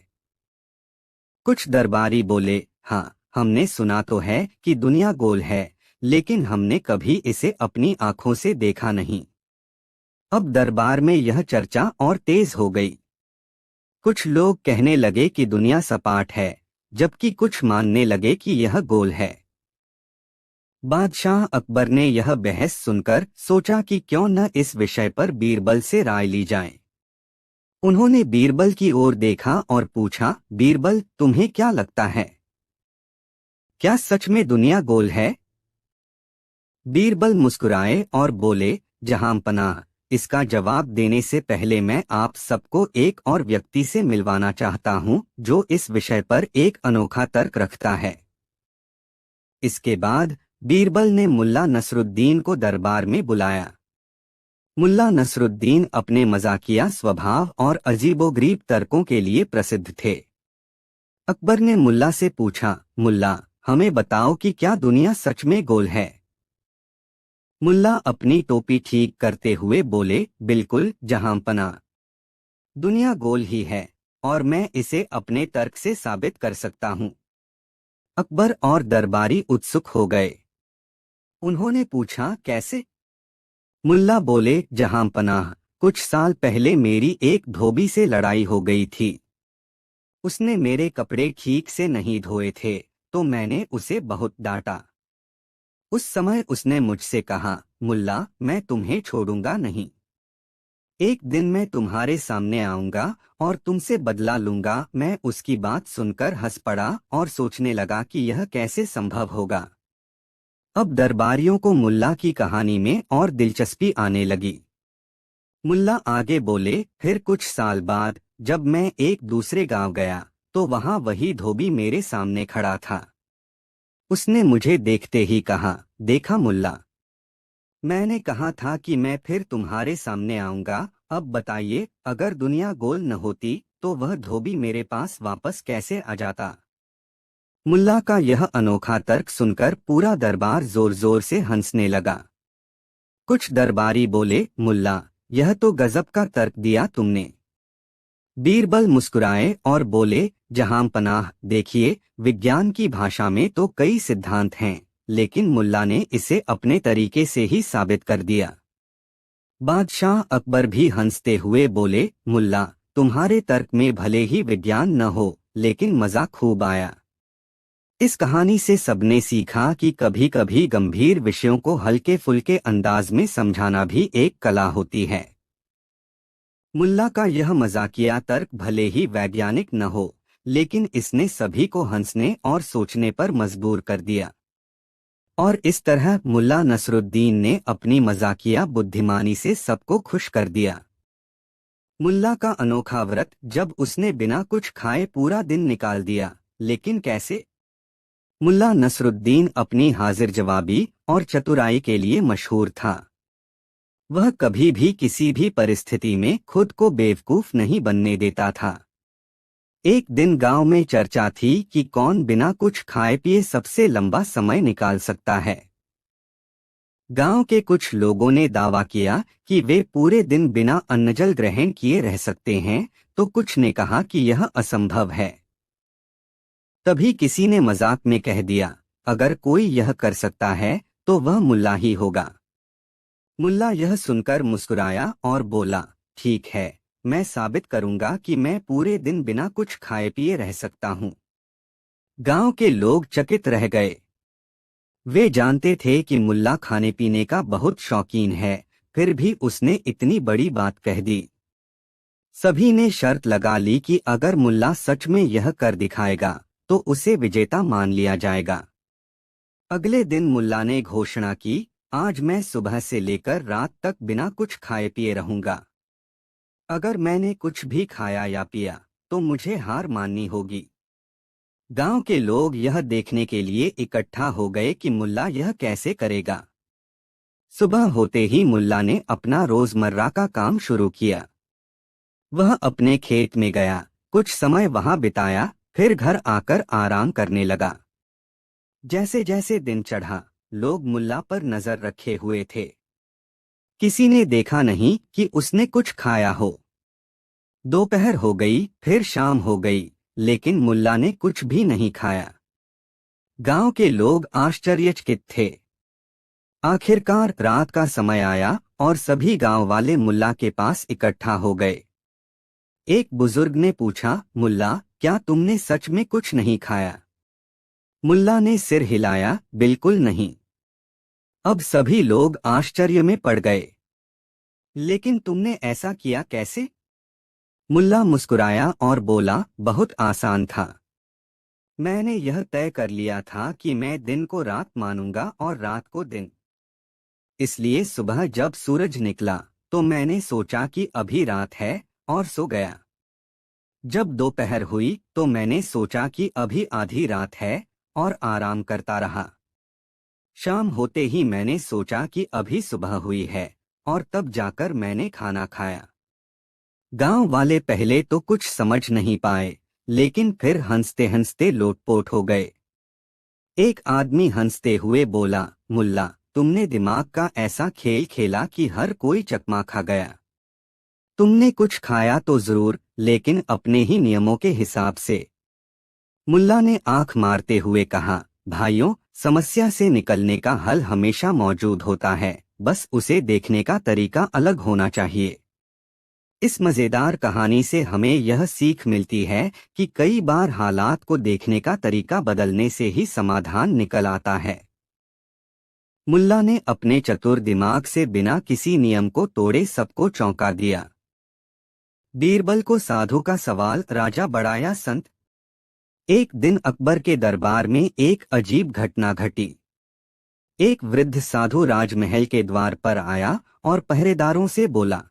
Speaker 1: कुछ दरबारी बोले, हाँ, हमने सुना तो है कि दुनिया गोल है, लेकिन हमने कभी इसे अपनी आंखों से देखा नहीं। अब दरबार में यह चर्चा और तेज हो गई। कुछ लोग कहने लगे कि दुनिया सपाट है, जबकि कुछ मानने लगे कि यह गोल है। बादशाह अकबर ने यह बहस सुनकर सोचा कि क्यों न इस विषय पर बीरबल से राय ली जाए। उन्होंने बीरबल की ओर देखा और पूछा, बीरबल, तुम्हें क्या लगता है? क्या सच में दुनिया गोल है? बीरबल मुस्कुराए और बोले, जहांपनाह, इसका जवाब देने से पहले मैं आप सबको एक और व्यक्ति से मिलवाना चाहता हूं, जो इस विषय पर एक अनोखा तर्क रखता है। इसके बाद बीरबल ने मुल्ला नसरुद्दीन को दरबार में बुलाया। मुल्ला नसरुद्दीन अपने मजाकिया स्वभाव और अजीबोगरीब तर्कों के लिए प्रसिद्ध थे। अकबर ने मुल्ला से पूछा, मुल्ला, हमें बताओ कि क्या दुनिया सच में गोल है? मुल्ला अपनी टोपी ठीक करते हुए बोले, बिल्कुल जहांपनाह, दुनिया गोल ही है, और मैं इसे अपने तर्क से साबित कर सकता हूँ। अकबर और दरबारी उत्सुक हो गए। उन्होंने पूछा, कैसे? मुल्ला बोले, जहांपनाह, कुछ साल पहले मेरी एक धोबी से लड़ाई हो गई थी। उसने मेरे कपड़े ठीक से नहीं धोए थे, तो मैंने उसे बहुत डांटा। उस समय उसने मुझसे कहा, मुल्ला, मैं तुम्हें छोड़ूंगा नहीं। एक दिन मैं तुम्हारे सामने आऊंगा और तुमसे बदला लूंगा। मैं उसकी बात सुनकर हंस पड़ा और सोचने लगा कि यह कैसे संभव होगा। अब दरबारियों को मुल्ला की कहानी में और दिलचस्पी आने लगी। मुल्ला आगे बोले, फिर कुछ साल बाद जब मैं एक दूसरे गांव गया, तो वहां वही धोबी मेरे सामने खड़ा था। उसने मुझे देखते ही कहा, देखा मुल्ला, मैंने कहा था कि मैं फिर तुम्हारे सामने आऊंगा। अब बताइए, अगर दुनिया गोल न होती तो वह धोबी मेरे पास वापस कैसे आ जाता? मुल्ला का यह अनोखा तर्क सुनकर पूरा दरबार जोर जोर से हंसने लगा। कुछ दरबारी बोले, मुल्ला, यह तो गजब का तर्क दिया तुमने। बीरबल मुस्कुराए और बोले, जहांपनाह, देखिए, विज्ञान की भाषा में तो कई सिद्धांत हैं, लेकिन मुल्ला ने इसे अपने तरीके से ही साबित कर दिया। बादशाह अकबर भी हंसते हुए बोले, मुल्ला, तुम्हारे तर्क में भले ही विज्ञान न हो, लेकिन मजा खूब आया। इस कहानी से सबने सीखा कि कभी कभी गंभीर विषयों को हल्के फुल्के अंदाज में समझाना भी एक कला होती है। मुल्ला का यह मजाकिया तर्क भले ही वैज्ञानिक न हो, लेकिन इसने सभी को हंसने और सोचने पर मजबूर कर दिया। और इस तरह मुल्ला नसरुद्दीन ने अपनी मजाकिया बुद्धिमानी से सबको खुश कर दिया। मुल्ला का अनोखा व्रत, जब उसने बिना कुछ खाए पूरा दिन निकाल दिया। लेकिन कैसे? मुल्ला नसरुद्दीन अपनी हाजिर जवाबी और चतुराई के लिए मशहूर था। वह कभी भी किसी भी परिस्थिति में खुद को बेवकूफ नहीं बनने देता था। एक दिन गांव में चर्चा थी कि कौन बिना कुछ खाए पिए सबसे लंबा समय निकाल सकता है। गांव के कुछ लोगों ने दावा किया कि वे पूरे दिन बिना अन्नजल ग्रहण किए रह सकते हैं, तो कुछ ने कहा कि यह असंभव है। तभी किसी ने मजाक में कह दिया, अगर कोई यह कर सकता है तो वह मुल्ला ही होगा। मुल्ला यह सुनकर मुस्कुराया और बोला, ठीक है, मैं साबित करूंगा कि मैं पूरे दिन बिना कुछ खाए पिए रह सकता हूं। गांव के लोग चकित रह गए। वे जानते थे कि मुल्ला खाने पीने का बहुत शौकीन है, फिर भी उसने इतनी बड़ी बात कह दी। सभी ने शर्त लगा ली कि अगर मुल्ला सच में यह कर दिखाएगा तो उसे विजेता मान लिया जाएगा। अगले दिन मुल्ला ने घोषणा की, आज मैं सुबह से लेकर रात तक बिना कुछ खाए पिए रहूंगा। अगर मैंने कुछ भी खाया या पिया तो मुझे हार माननी होगी। गांव के लोग यह देखने के लिए इकट्ठा हो गए कि मुल्ला यह कैसे करेगा। सुबह होते ही मुल्ला ने अपना रोजमर्रा का काम शुरू किया। वह अपने खेत में गया, कुछ समय वहां बिताया, फिर घर आकर आराम करने लगा। जैसे जैसे दिन चढ़ा, लोग मुल्ला पर नजर रखे हुए थे। किसी ने देखा नहीं कि उसने कुछ खाया हो। दोपहर हो गई, फिर शाम हो गई, लेकिन मुल्ला ने कुछ भी नहीं खाया। गांव के लोग आश्चर्यचकित थे। आखिरकार रात का समय आया और सभी गांव वाले मुल्ला के पास इकट्ठा हो गए। एक बुजुर्ग ने पूछा, मुल्ला, क्या तुमने सच में कुछ नहीं खाया? मुल्ला ने सिर हिलाया, बिल्कुल नहीं। अब सभी लोग आश्चर्य में पड़ गए। लेकिन तुमने ऐसा किया कैसे? मुल्ला मुस्कुराया और बोला, बहुत आसान था। मैंने यह तय कर लिया था कि मैं दिन को रात मानूंगा और रात को दिन। इसलिए सुबह जब सूरज निकला तो मैंने सोचा कि अभी रात है और सो गया। जब दोपहर हुई तो मैंने सोचा कि अभी आधी रात है और आराम करता रहा। शाम होते ही मैंने सोचा कि अभी सुबह हुई है और तब जाकर मैंने खाना खाया। गांव वाले पहले तो कुछ समझ नहीं पाए, लेकिन फिर हंसते हंसते लोटपोट हो गए। एक आदमी हंसते हुए बोला, मुल्ला, तुमने दिमाग का ऐसा खेल खेला कि हर कोई चकमा खा गया। तुमने कुछ खाया तो जरूर, लेकिन अपने ही नियमों के हिसाब से। मुल्ला ने आंख मारते हुए कहा, भाइयों, समस्या से निकलने का हल हमेशा मौजूद होता है, बस उसे देखने का तरीका अलग होना चाहिए। इस मजेदार कहानी से हमें यह सीख मिलती है कि कई बार हालात को देखने का तरीका बदलने से ही समाधान निकल आता है। मुल्ला ने अपने चतुर दिमाग से बिना किसी नियम को तोड़े सबको चौंका दिया। बीरबल को साधु का सवाल राजा बढ़ाया संत। एक दिन अकबर के दरबार में एक अजीब घटना घटी। एक वृद्ध साधु राजमहल के द्वार पर आया और पहरेदारों से बोला,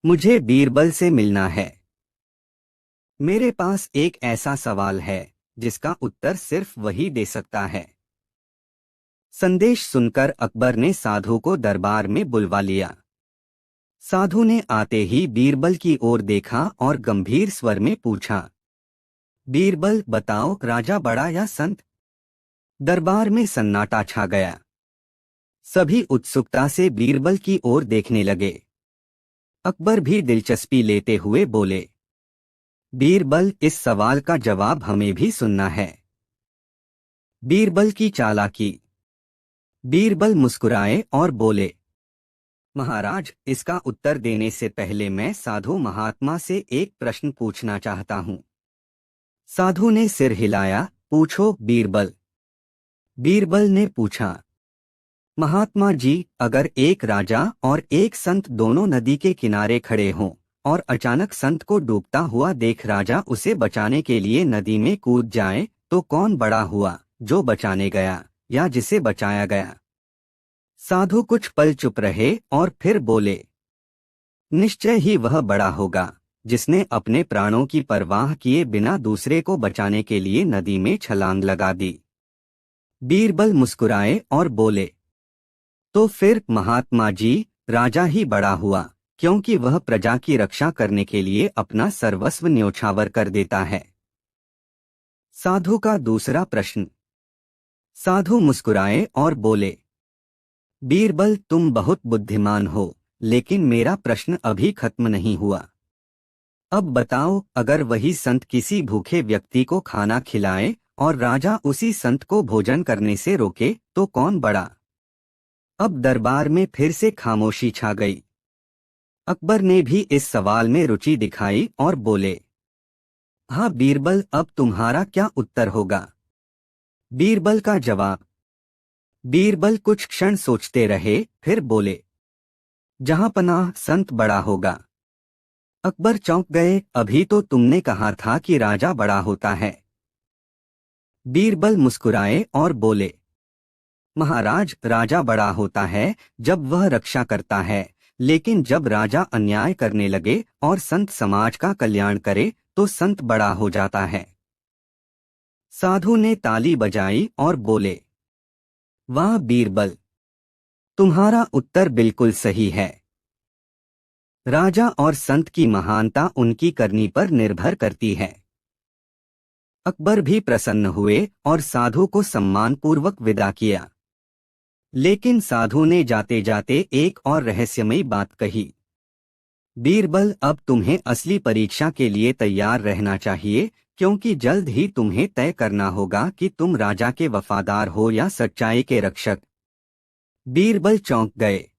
Speaker 1: मुझे बीरबल से मिलना है। मेरे पास एक ऐसा सवाल है जिसका उत्तर सिर्फ वही दे सकता है। संदेश सुनकर अकबर ने साधु को दरबार में बुलवा लिया। साधु ने आते ही बीरबल की ओर देखा और गंभीर स्वर में पूछा, बीरबल, बताओ, राजा बड़ा या संत? दरबार में सन्नाटा छा गया। सभी उत्सुकता से बीरबल की ओर देखने लगे। अकबर भी दिलचस्पी लेते हुए बोले, बीरबल, इस सवाल का जवाब हमें भी सुनना है। बीरबल की चालाकी। बीरबल मुस्कुराए और बोले, महाराज, इसका उत्तर देने से पहले मैं साधु महात्मा से एक प्रश्न पूछना चाहता हूँ। साधु ने सिर हिलाया, पूछो बीरबल। बीरबल ने पूछा, महात्मा जी, अगर एक राजा और एक संत दोनों नदी के किनारे खड़े हों और अचानक संत को डूबता हुआ देख राजा उसे बचाने के लिए नदी में कूद जाए, तो कौन बड़ा हुआ, जो बचाने गया या जिसे बचाया गया? साधु कुछ पल चुप रहे और फिर बोले, निश्चय ही वह बड़ा होगा जिसने अपने प्राणों की परवाह किए बिना दूसरे को बचाने के लिए नदी में छलांग लगा दी। बीरबल मुस्कुराए और बोले, तो फिर महात्मा जी, राजा ही बड़ा हुआ, क्योंकि वह प्रजा की रक्षा करने के लिए अपना सर्वस्व न्योछावर कर देता है। साधु का दूसरा प्रश्न। साधु मुस्कुराए और बोले, बीरबल, तुम बहुत बुद्धिमान हो, लेकिन मेरा प्रश्न अभी खत्म नहीं हुआ। अब बताओ, अगर वही संत किसी भूखे व्यक्ति को खाना खिलाए और राजा उसी संत को भोजन करने से रोके, तो कौन बड़ा? अब दरबार में फिर से खामोशी छा गई। अकबर ने भी इस सवाल में रुचि दिखाई और बोले, हाँ बीरबल, अब तुम्हारा क्या उत्तर होगा? बीरबल का जवाब। बीरबल कुछ क्षण सोचते रहे, फिर बोले, जहां पनाह संत बड़ा होगा। अकबर चौंक गए, अभी तो तुमने कहा था कि राजा बड़ा होता है। बीरबल मुस्कुराए और बोले, महाराज, राजा बड़ा होता है जब वह रक्षा करता है, लेकिन जब राजा अन्याय करने लगे और संत समाज का कल्याण करे तो संत बड़ा हो जाता है। साधु ने ताली बजाई और बोले, वाह बीरबल, तुम्हारा उत्तर बिल्कुल सही है। राजा और संत की महानता उनकी करनी पर निर्भर करती है। अकबर भी प्रसन्न हुए और साधु को सम्मानपूर्वक विदा किया। लेकिन साधु ने जाते जाते एक और रहस्यमयी बात कही, बीरबल, अब तुम्हें असली परीक्षा के लिए तैयार रहना चाहिए, क्योंकि जल्द ही तुम्हें तय करना होगा कि तुम राजा के वफादार हो या सच्चाई के रक्षक। बीरबल चौंक गए।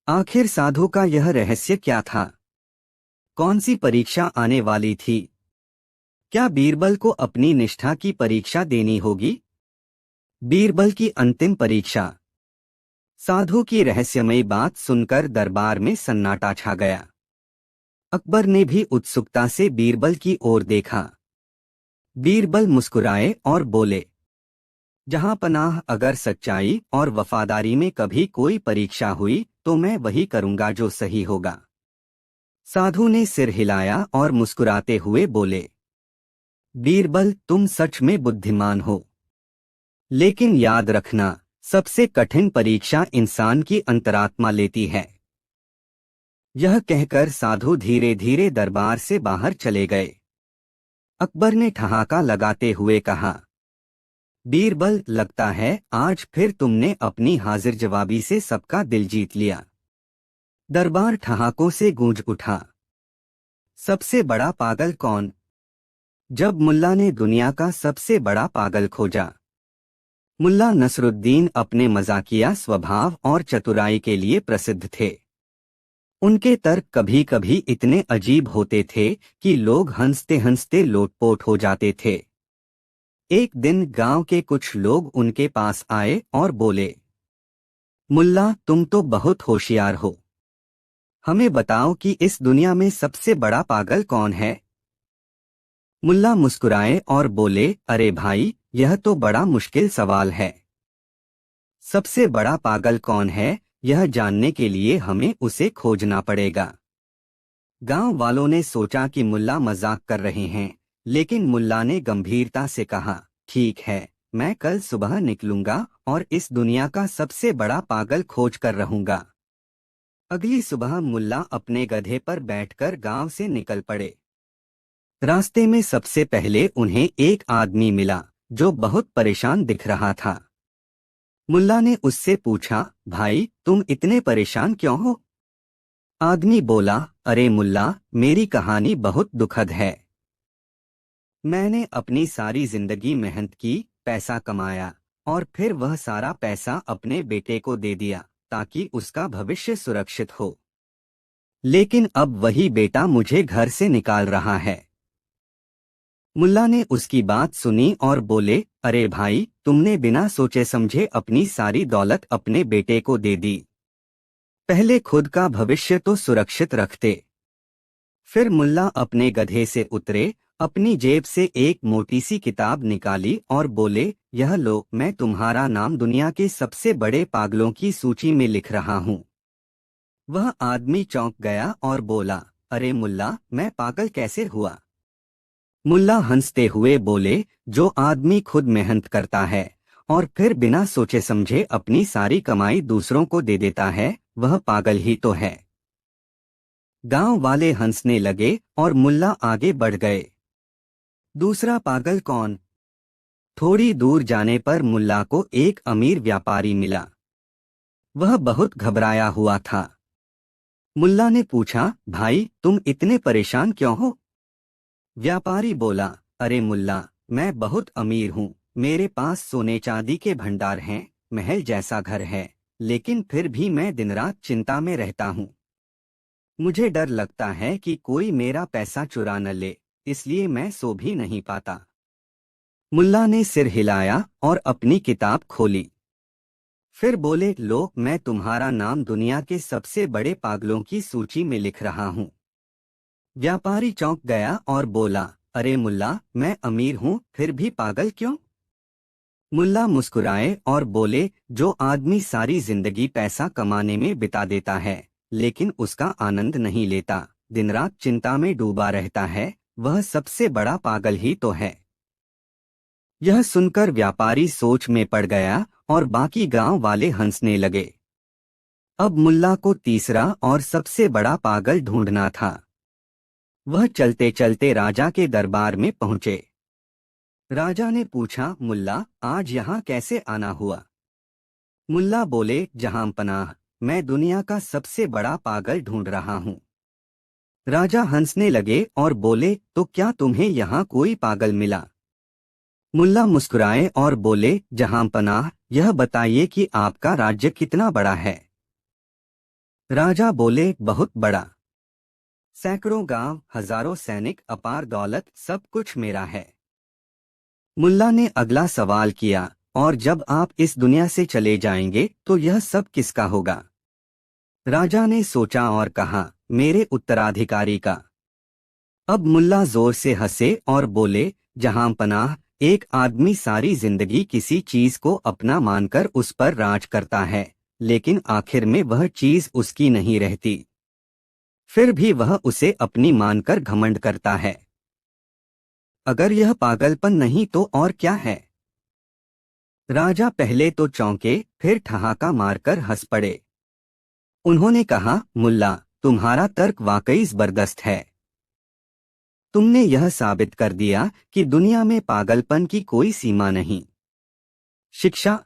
Speaker 1: आखिर साधु का यह रहस्य क्या था? कौन सी परीक्षा आने वाली थी? क्या बीरबल को अपनी निष्ठा की परीक्षा देनी होगी? बीरबल की अंतिम परीक्षा। साधु की रहस्यमयी बात सुनकर दरबार में सन्नाटा छा गया। अकबर ने भी उत्सुकता से बीरबल की ओर देखा। बीरबल मुस्कुराए और बोले, जहां पनाह, अगर सच्चाई और वफादारी में कभी कोई परीक्षा हुई तो मैं वही करूंगा जो सही होगा। साधु ने सिर हिलाया और मुस्कुराते हुए बोले, बीरबल, तुम सच में बुद्धिमान हो। लेकिन याद रखना, सबसे कठिन परीक्षा इंसान की अंतरात्मा लेती है। यह कहकर साधु धीरे धीरे दरबार से बाहर चले गए। अकबर ने ठहाका लगाते हुए कहा, बीरबल, लगता है आज फिर तुमने अपनी हाजिर जवाबी से सबका दिल जीत लिया। दरबार ठहाकों से गूंज उठा। सबसे बड़ा पागल कौन? जब मुल्ला ने दुनिया का सबसे बड़ा पागल खोजा। मुल्ला नसरुद्दीन अपने मजाकिया स्वभाव और चतुराई के लिए प्रसिद्ध थे। उनके तर्क कभी कभी इतने अजीब होते थे कि लोग हंसते हंसते लोटपोट हो जाते थे। एक दिन गांव के कुछ लोग उनके पास आए और बोले, मुल्ला, तुम तो बहुत होशियार हो। हमें बताओ कि इस दुनिया में सबसे बड़ा पागल कौन है? मुल्ला मुस्कुराए और बोले, अरे भाई, यह तो बड़ा मुश्किल सवाल है। सबसे बड़ा पागल कौन है, यह जानने के लिए हमें उसे खोजना पड़ेगा। गांव वालों ने सोचा कि मुल्ला मजाक कर रहे हैं, लेकिन मुल्ला ने गंभीरता से कहा, ठीक है, मैं कल सुबह निकलूंगा और इस दुनिया का सबसे बड़ा पागल खोज कर रहूंगा। अगली सुबह मुल्ला अपने गधे पर बैठकर गांव से निकल पड़े। रास्ते में सबसे पहले उन्हें एक आदमी मिला जो बहुत परेशान दिख रहा था। मुल्ला ने उससे पूछा, भाई, तुम इतने परेशान क्यों हो? आदमी बोला, अरे मुल्ला, मेरी कहानी बहुत दुखद है। मैंने अपनी सारी जिंदगी मेहनत की, पैसा कमाया और फिर वह सारा पैसा अपने बेटे को दे दिया ताकि उसका भविष्य सुरक्षित हो। लेकिन अब वही बेटा मुझे घर से निकाल रहा है। मुल्ला ने उसकी बात सुनी और बोले, अरे भाई, तुमने बिना सोचे समझे अपनी सारी दौलत अपने बेटे को दे दी। पहले खुद का भविष्य तो सुरक्षित रखते। फिर मुल्ला अपने गधे से उतरे, अपनी जेब से एक मोटी सी किताब निकाली और बोले, यह लो, मैं तुम्हारा नाम दुनिया के सबसे बड़े पागलों की सूची में लिख रहा हूँ। वह आदमी चौंक गया और बोला, अरे मुल्ला, मैं पागल कैसे हुआ? मुल्ला हंसते हुए बोले, जो आदमी खुद मेहनत करता है और फिर बिना सोचे समझे अपनी सारी कमाई दूसरों को दे देता है, वह पागल ही तो है। गांव वाले हंसने लगे और मुल्ला आगे बढ़ गए। दूसरा पागल कौन? थोड़ी दूर जाने पर मुल्ला को एक अमीर व्यापारी मिला। वह बहुत घबराया हुआ था। मुल्ला ने पूछा, भाई, तुम इतने परेशान क्यों हो? व्यापारी बोला, अरे मुल्ला, मैं बहुत अमीर हूँ, मेरे पास सोने चांदी के भंडार हैं, महल जैसा घर है, लेकिन फिर भी मैं दिन रात चिंता में रहता हूँ। मुझे डर लगता है कि कोई मेरा पैसा चुरा न ले, इसलिए मैं सो भी नहीं पाता। मुल्ला ने सिर हिलाया और अपनी किताब खोली। फिर बोले, लो, मैं तुम्हारा नाम दुनिया के सबसे बड़े पागलों की सूची में लिख रहा हूँ। व्यापारी चौंक गया और बोला, अरे मुल्ला, मैं अमीर हूँ फिर भी पागल क्यों? मुल्ला मुस्कुराए और बोले, जो आदमी सारी जिंदगी पैसा कमाने में बिता देता है लेकिन उसका आनंद नहीं लेता, दिन रात चिंता में डूबा रहता है, वह सबसे बड़ा पागल ही तो है। यह सुनकर व्यापारी सोच में पड़ गया और बाकी गांव वाले हंसने लगे। अब मुल्ला को तीसरा और सबसे बड़ा पागल ढूंढना था। वह चलते चलते राजा के दरबार में पहुंचे। राजा ने पूछा, मुल्ला, आज यहाँ कैसे आना हुआ? मुल्ला बोले, जहांपनाह, मैं दुनिया का सबसे बड़ा पागल ढूंढ रहा हूँ। राजा हंसने लगे और बोले, तो क्या तुम्हें यहाँ कोई पागल मिला? मुल्ला मुस्कुराए और बोले, जहांपनाह, यह बताइए कि आपका राज्य कितना बड़ा है? राजा बोले, बहुत बड़ा। सैकड़ों गांव, हजारों सैनिक, अपार दौलत, सब कुछ मेरा है। मुल्ला ने अगला सवाल किया, और जब आप इस दुनिया से चले जाएंगे तो यह सब किसका होगा? राजा ने सोचा और कहा, मेरे उत्तराधिकारी का। अब मुल्ला जोर से हंसे और बोले, जहांपनाह, एक आदमी सारी जिंदगी किसी चीज को अपना मानकर उस पर राज करता है, लेकिन आखिर में वह चीज उसकी नहीं रहती। फिर भी वह उसे अपनी मानकर घमंड करता है। अगर यह पागलपन नहीं तो और क्या है? राजा पहले तो चौंके, फिर ठहाका मारकर हंस पड़े। उन्होंने कहा, मुल्ला, तुम्हारा तर्क वाकई जबरदस्त है। तुमने यह साबित कर दिया कि दुनिया में पागलपन की कोई सीमा नहीं। शिक्षा।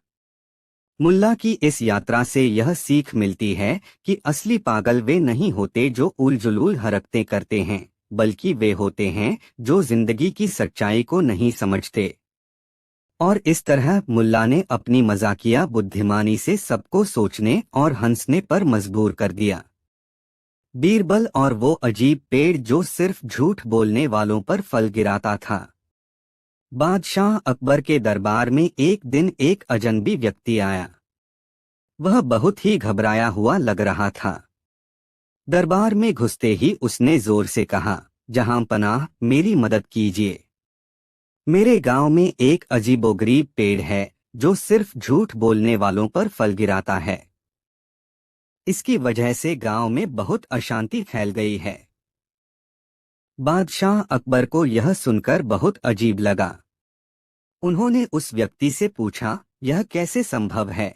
Speaker 1: मुल्ला की इस यात्रा से यह सीख मिलती है कि असली पागल वे नहीं होते जो उलझुल हरकतें करते हैं, बल्कि वे होते हैं जो जिंदगी की सच्चाई को नहीं समझते। और इस तरह मुल्ला ने अपनी मजाकिया बुद्धिमानी से सबको सोचने और हंसने पर मजबूर कर दिया। बीरबल और वो अजीब पेड़ जो सिर्फ झूठ बोलने वालों पर फल गिराता था। बादशाह अकबर के दरबार में एक दिन एक अजनबी व्यक्ति आया। वह बहुत ही घबराया हुआ लग रहा था। दरबार में घुसते ही उसने जोर से कहा, जहांपनाह, मेरी मदद कीजिए। मेरे गांव में एक अजीबोगरीब पेड़ है जो सिर्फ झूठ बोलने वालों पर फल गिराता है। इसकी वजह से गांव में बहुत अशांति फैल गई है। बादशाह अकबर को यह सुनकर बहुत अजीब लगा। उन्होंने उस व्यक्ति से पूछा, यह कैसे संभव है?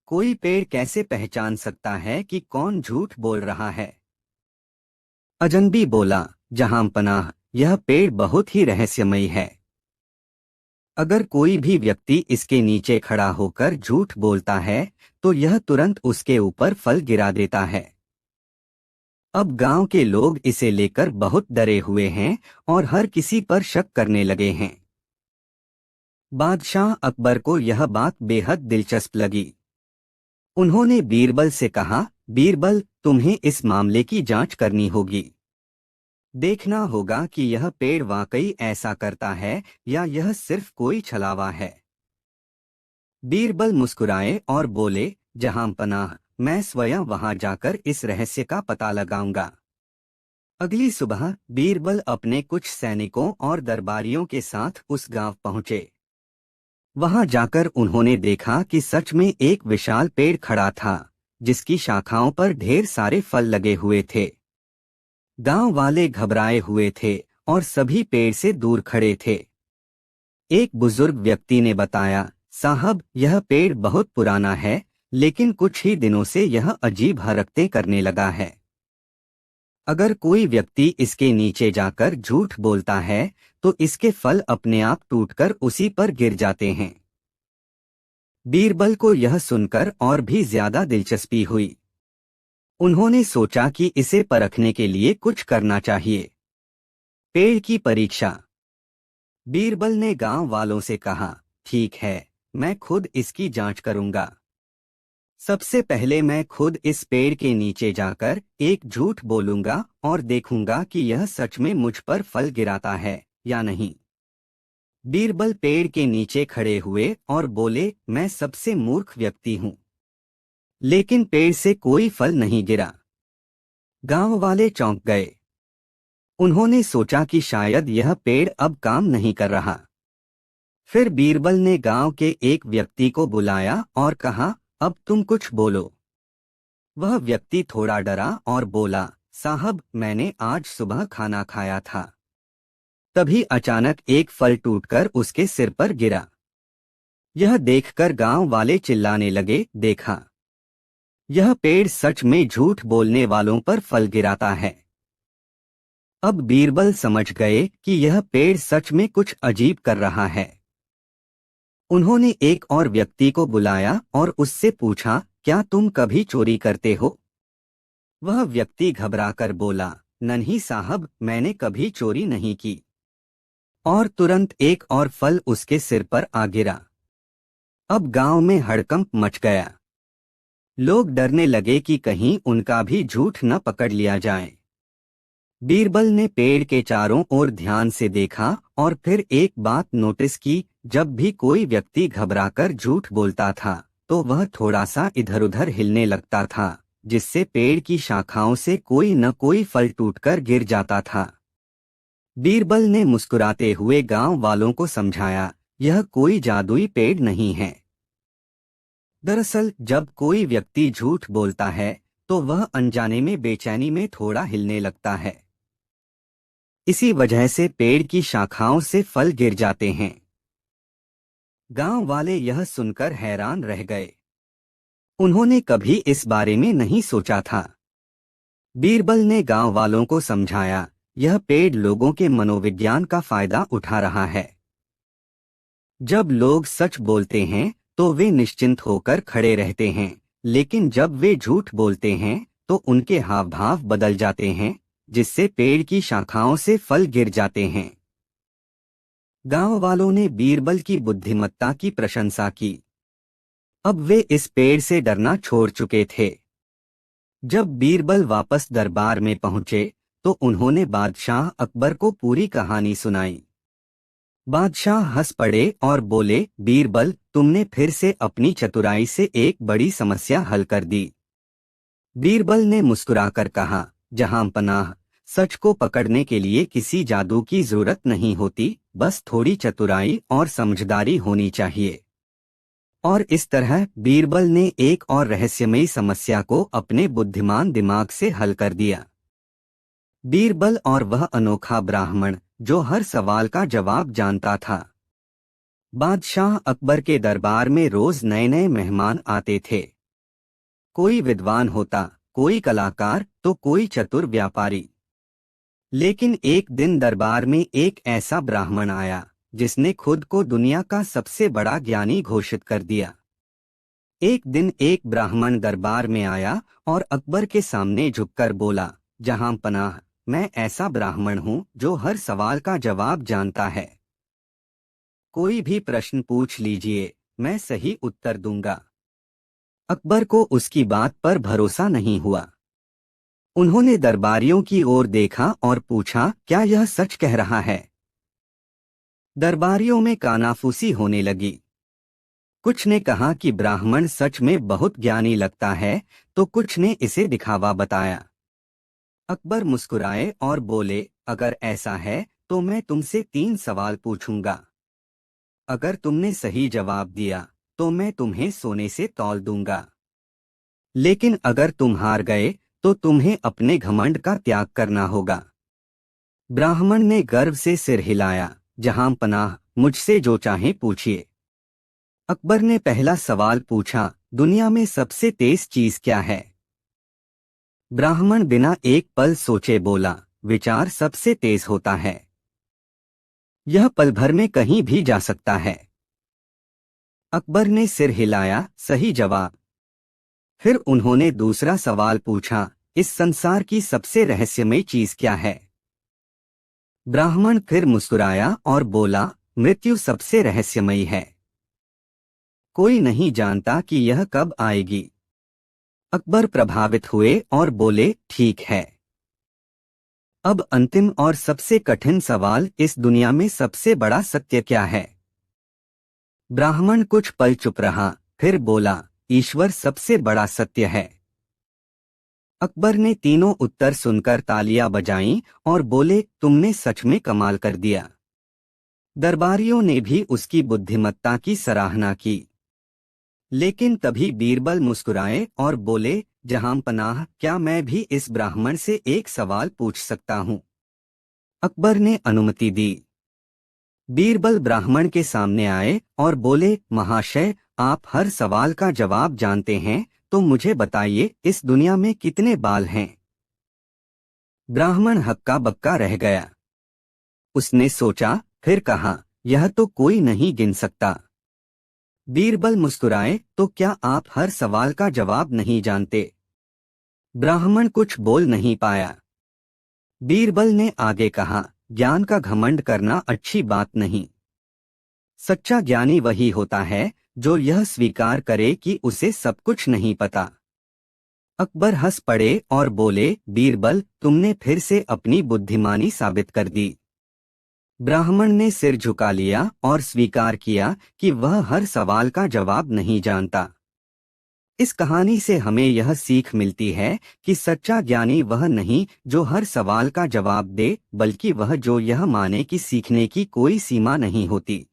Speaker 1: कोई पेड़ कैसे पहचान सकता है कि कौन झूठ बोल रहा है? अजनबी बोला, जहांपनाह, यह पेड़ बहुत ही रहस्यमयी है। अगर कोई भी व्यक्ति इसके नीचे खड़ा होकर झूठ बोलता है तो यह तुरंत उसके ऊपर फल गिरा देता है। अब गांव के लोग इसे लेकर बहुत डरे हुए हैं और हर किसी पर शक करने लगे हैं। बादशाह अकबर को यह बात बेहद दिलचस्प लगी। उन्होंने बीरबल से कहा, बीरबल, तुम्हें इस मामले की जांच करनी होगी। देखना होगा कि यह पेड़ वाकई ऐसा करता है या यह सिर्फ कोई छलावा है। बीरबल मुस्कुराए और बोले, जहांपनाह, मैं स्वयं वहां जाकर इस रहस्य का पता लगाऊंगा। अगली सुबह बीरबल अपने कुछ सैनिकों और दरबारियों के साथ उस गांव पहुंचे। वहां जाकर उन्होंने देखा कि सच में एक विशाल पेड़ खड़ा था, जिसकी शाखाओं पर ढेर सारे फल लगे हुए थे। गांव वाले घबराए हुए थे और सभी पेड़ से दूर खड़े थे। एक बुजुर्ग व्यक्ति ने बताया, साहब, यह पेड़ बहुत पुराना है, लेकिन कुछ ही दिनों से यह अजीब हरकतें करने लगा है। अगर कोई व्यक्ति इसके नीचे जाकर झूठ बोलता है तो इसके फल अपने आप टूटकर उसी पर गिर जाते हैं। बीरबल को यह सुनकर और भी ज्यादा दिलचस्पी हुई। उन्होंने सोचा कि इसे परखने के लिए कुछ करना चाहिए। पेड़ की परीक्षा। बीरबल ने गांव वालों से कहा, ठीक है, मैं खुद इसकी जांच करूंगा। सबसे पहले मैं खुद इस पेड़ के नीचे जाकर एक झूठ बोलूंगा और देखूंगा कि यह सच में मुझ पर फल गिराता है या नहीं। बीरबल पेड़ के नीचे खड़े हुए और बोले, मैं सबसे मूर्ख व्यक्ति हूं। लेकिन पेड़ से कोई फल नहीं गिरा। गांव वाले चौंक गए। उन्होंने सोचा कि शायद यह पेड़ अब काम नहीं कर रहा। फिर बीरबल ने गांव के एक व्यक्ति को बुलाया और कहा, अब तुम कुछ बोलो। वह व्यक्ति थोड़ा डरा और बोला, साहब मैंने आज सुबह खाना खाया था। तभी अचानक एक फल टूटकर उसके सिर पर गिरा। यह देखकर गांव वाले चिल्लाने लगे, देखा, यह पेड़ सच में झूठ बोलने वालों पर फल गिराता है। अब बीरबल समझ गए कि यह पेड़ सच में कुछ अजीब कर रहा है। उन्होंने एक और व्यक्ति को बुलाया और उससे पूछा, क्या तुम कभी चोरी करते हो? वह व्यक्ति घबराकर बोला, नहीं साहब, मैंने कभी चोरी नहीं की। और तुरंत एक और फल उसके सिर पर आ गिरा। अब गांव में हड़कंप मच गया। लोग डरने लगे कि कहीं उनका भी झूठ न पकड़ लिया जाए। बीरबल ने पेड़ के चारों ओर ध्यान से देखा और फिर एक बात नोटिस की, जब भी कोई व्यक्ति घबराकर झूठ बोलता था तो वह थोड़ा सा इधर उधर हिलने लगता था, जिससे पेड़ की शाखाओं से कोई न कोई फल टूटकर गिर जाता था। बीरबल ने मुस्कुराते हुए गांव वालों को समझाया, यह कोई जादुई पेड़ नहीं है। दरअसल जब कोई व्यक्ति झूठ बोलता है तो वह अनजाने में बेचैनी में थोड़ा हिलने लगता है। इसी वजह से पेड़ की शाखाओं से फल गिर जाते हैं। गांव वाले यह सुनकर हैरान रह गए। उन्होंने कभी इस बारे में नहीं सोचा था। बीरबल ने गांव वालों को समझाया, यह पेड़ लोगों के मनोविज्ञान का फायदा उठा रहा है। जब लोग सच बोलते हैं तो वे निश्चिंत होकर खड़े रहते हैं, लेकिन जब वे झूठ बोलते हैं तो उनके हाव भाव बदल जाते हैं, जिससे पेड़ की शाखाओं से फल गिर जाते हैं। गांव वालों ने बीरबल की बुद्धिमत्ता की प्रशंसा की। अब वे इस पेड़ से डरना छोड़ चुके थे। जब बीरबल वापस दरबार में पहुंचे तो उन्होंने बादशाह अकबर को पूरी कहानी सुनाई। बादशाह हंस पड़े और बोले, बीरबल, तुमने फिर से अपनी चतुराई से एक बड़ी समस्या हल कर दी। बीरबल ने मुस्कुराकर कहा, जहां पनाह, सच को पकड़ने के लिए किसी जादू की जरूरत नहीं होती, बस थोड़ी चतुराई और समझदारी होनी चाहिए। और इस तरह बीरबल ने एक और रहस्यमयी समस्या को अपने बुद्धिमान दिमाग से हल कर दिया। बीरबल और वह अनोखा ब्राह्मण जो हर सवाल का जवाब जानता था। बादशाह अकबर के दरबार में रोज नए नए मेहमान आते थे। कोई विद्वान होता, कोई कलाकार तो कोई चतुर व्यापारी। लेकिन एक दिन दरबार में एक ऐसा ब्राह्मण आया जिसने खुद को दुनिया का सबसे बड़ा ज्ञानी घोषित कर दिया। एक दिन एक ब्राह्मण दरबार में आया और अकबर के सामने झुककर बोला, जहां पनाह, मैं ऐसा ब्राह्मण हूं जो हर सवाल का जवाब जानता है। कोई भी प्रश्न पूछ लीजिए, मैं सही उत्तर दूंगा। अकबर को उसकी बात पर भरोसा नहीं हुआ। उन्होंने दरबारियों की ओर देखा और पूछा, क्या यह सच कह रहा है? दरबारियों में कानाफूसी होने लगी। कुछ ने कहा कि ब्राह्मण सच में बहुत ज्ञानी लगता है, तो कुछ ने इसे दिखावा बताया। अकबर मुस्कुराए और बोले, अगर ऐसा है तो मैं तुमसे 3 सवाल पूछूंगा। अगर तुमने सही जवाब दिया तो मैं तुम्हें सोने से तौल दूंगा। लेकिन अगर तुम हार गए तो तुम्हें अपने घमंड का त्याग करना होगा। ब्राह्मण ने गर्व से सिर हिलाया, जहां पनाह, मुझसे जो चाहे पूछिए। अकबर ने पहला सवाल पूछा, दुनिया में सबसे तेज चीज क्या है? ब्राह्मण बिना एक पल सोचे बोला, विचार सबसे तेज होता है। यह पल भर में कहीं भी जा सकता है। अकबर ने सिर हिलाया, सही जवाब। फिर उन्होंने दूसरा सवाल पूछा, इस संसार की सबसे रहस्यमयी चीज क्या है? ब्राह्मण फिर मुस्कुराया और बोला, मृत्यु सबसे रहस्यमयी है। कोई नहीं जानता कि यह कब आएगी। अकबर प्रभावित हुए और बोले, ठीक है। अब अंतिम और सबसे कठिन सवाल, इस दुनिया में सबसे बड़ा सत्य क्या है? ब्राह्मण कुछ पल चुप रहा, फिर बोला, ईश्वर सबसे बड़ा सत्य है। अकबर ने तीनों उत्तर सुनकर तालियां बजाईं और बोले, तुमने सच में कमाल कर दिया। दरबारियों ने भी उसकी बुद्धिमत्ता की सराहना की। लेकिन तभी बीरबल मुस्कुराए और बोले, जहांपनाह, क्या मैं भी इस ब्राह्मण से एक सवाल पूछ सकता हूँ? अकबर ने अनुमति दी। बीरबल ब्राह्मण के सामने आए और बोले, महाशय, आप हर सवाल का जवाब जानते हैं, तो मुझे बताइए, इस दुनिया में कितने बाल हैं? ब्राह्मण हक्का बक्का रह गया। उसने सोचा, फिर कहा, यह तो कोई नहीं गिन सकता। बीरबल मुस्कुराए, तो क्या आप हर सवाल का जवाब नहीं जानते? ब्राह्मण कुछ बोल नहीं पाया। बीरबल ने आगे कहा, ज्ञान का घमंड करना अच्छी बात नहीं। सच्चा ज्ञानी वही होता है जो यह स्वीकार करे कि उसे सब कुछ नहीं पता। अकबर हंस पड़े और बोले, बीरबल, तुमने फिर से अपनी बुद्धिमानी साबित कर दी। ब्राह्मण ने सिर झुका लिया और स्वीकार किया कि वह हर सवाल का जवाब नहीं जानता। इस कहानी से हमें यह सीख मिलती है कि सच्चा ज्ञानी वह नहीं जो हर सवाल का जवाब दे, बल्कि वह जो यह माने कि सीखने की कोई सीमा नहीं होती।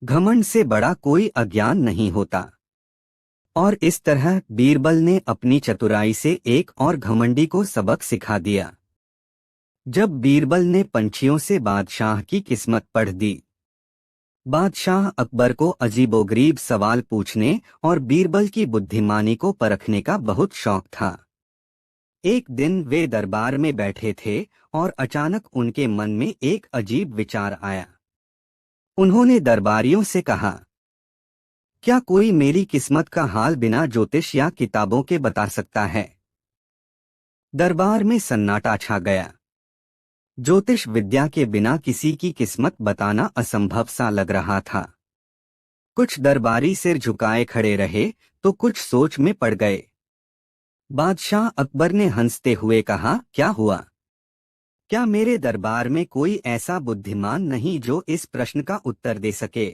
Speaker 1: घमंड से बड़ा कोई अज्ञान नहीं होता। और इस तरह बीरबल ने अपनी चतुराई से एक और घमंडी को सबक सिखा दिया। जब बीरबल ने पंछियों से बादशाह की किस्मत पढ़ दी। बादशाह अकबर को अजीबोगरीब सवाल पूछने और बीरबल की बुद्धिमानी को परखने का बहुत शौक था। एक दिन वे दरबार में बैठे थे और अचानक उनके मन में एक अजीब विचार आया। उन्होंने दरबारियों से कहा, क्या कोई मेरी किस्मत का हाल बिना ज्योतिष या किताबों के बता सकता है? दरबार में सन्नाटा छा गया। ज्योतिष विद्या के बिना किसी की किस्मत बताना असंभव सा लग रहा था। कुछ दरबारी सिर झुकाए खड़े रहे तो कुछ सोच में पड़ गए। बादशाह अकबर ने हंसते हुए कहा, क्या हुआ? क्या मेरे दरबार में कोई ऐसा बुद्धिमान नहीं जो इस प्रश्न का उत्तर दे सके?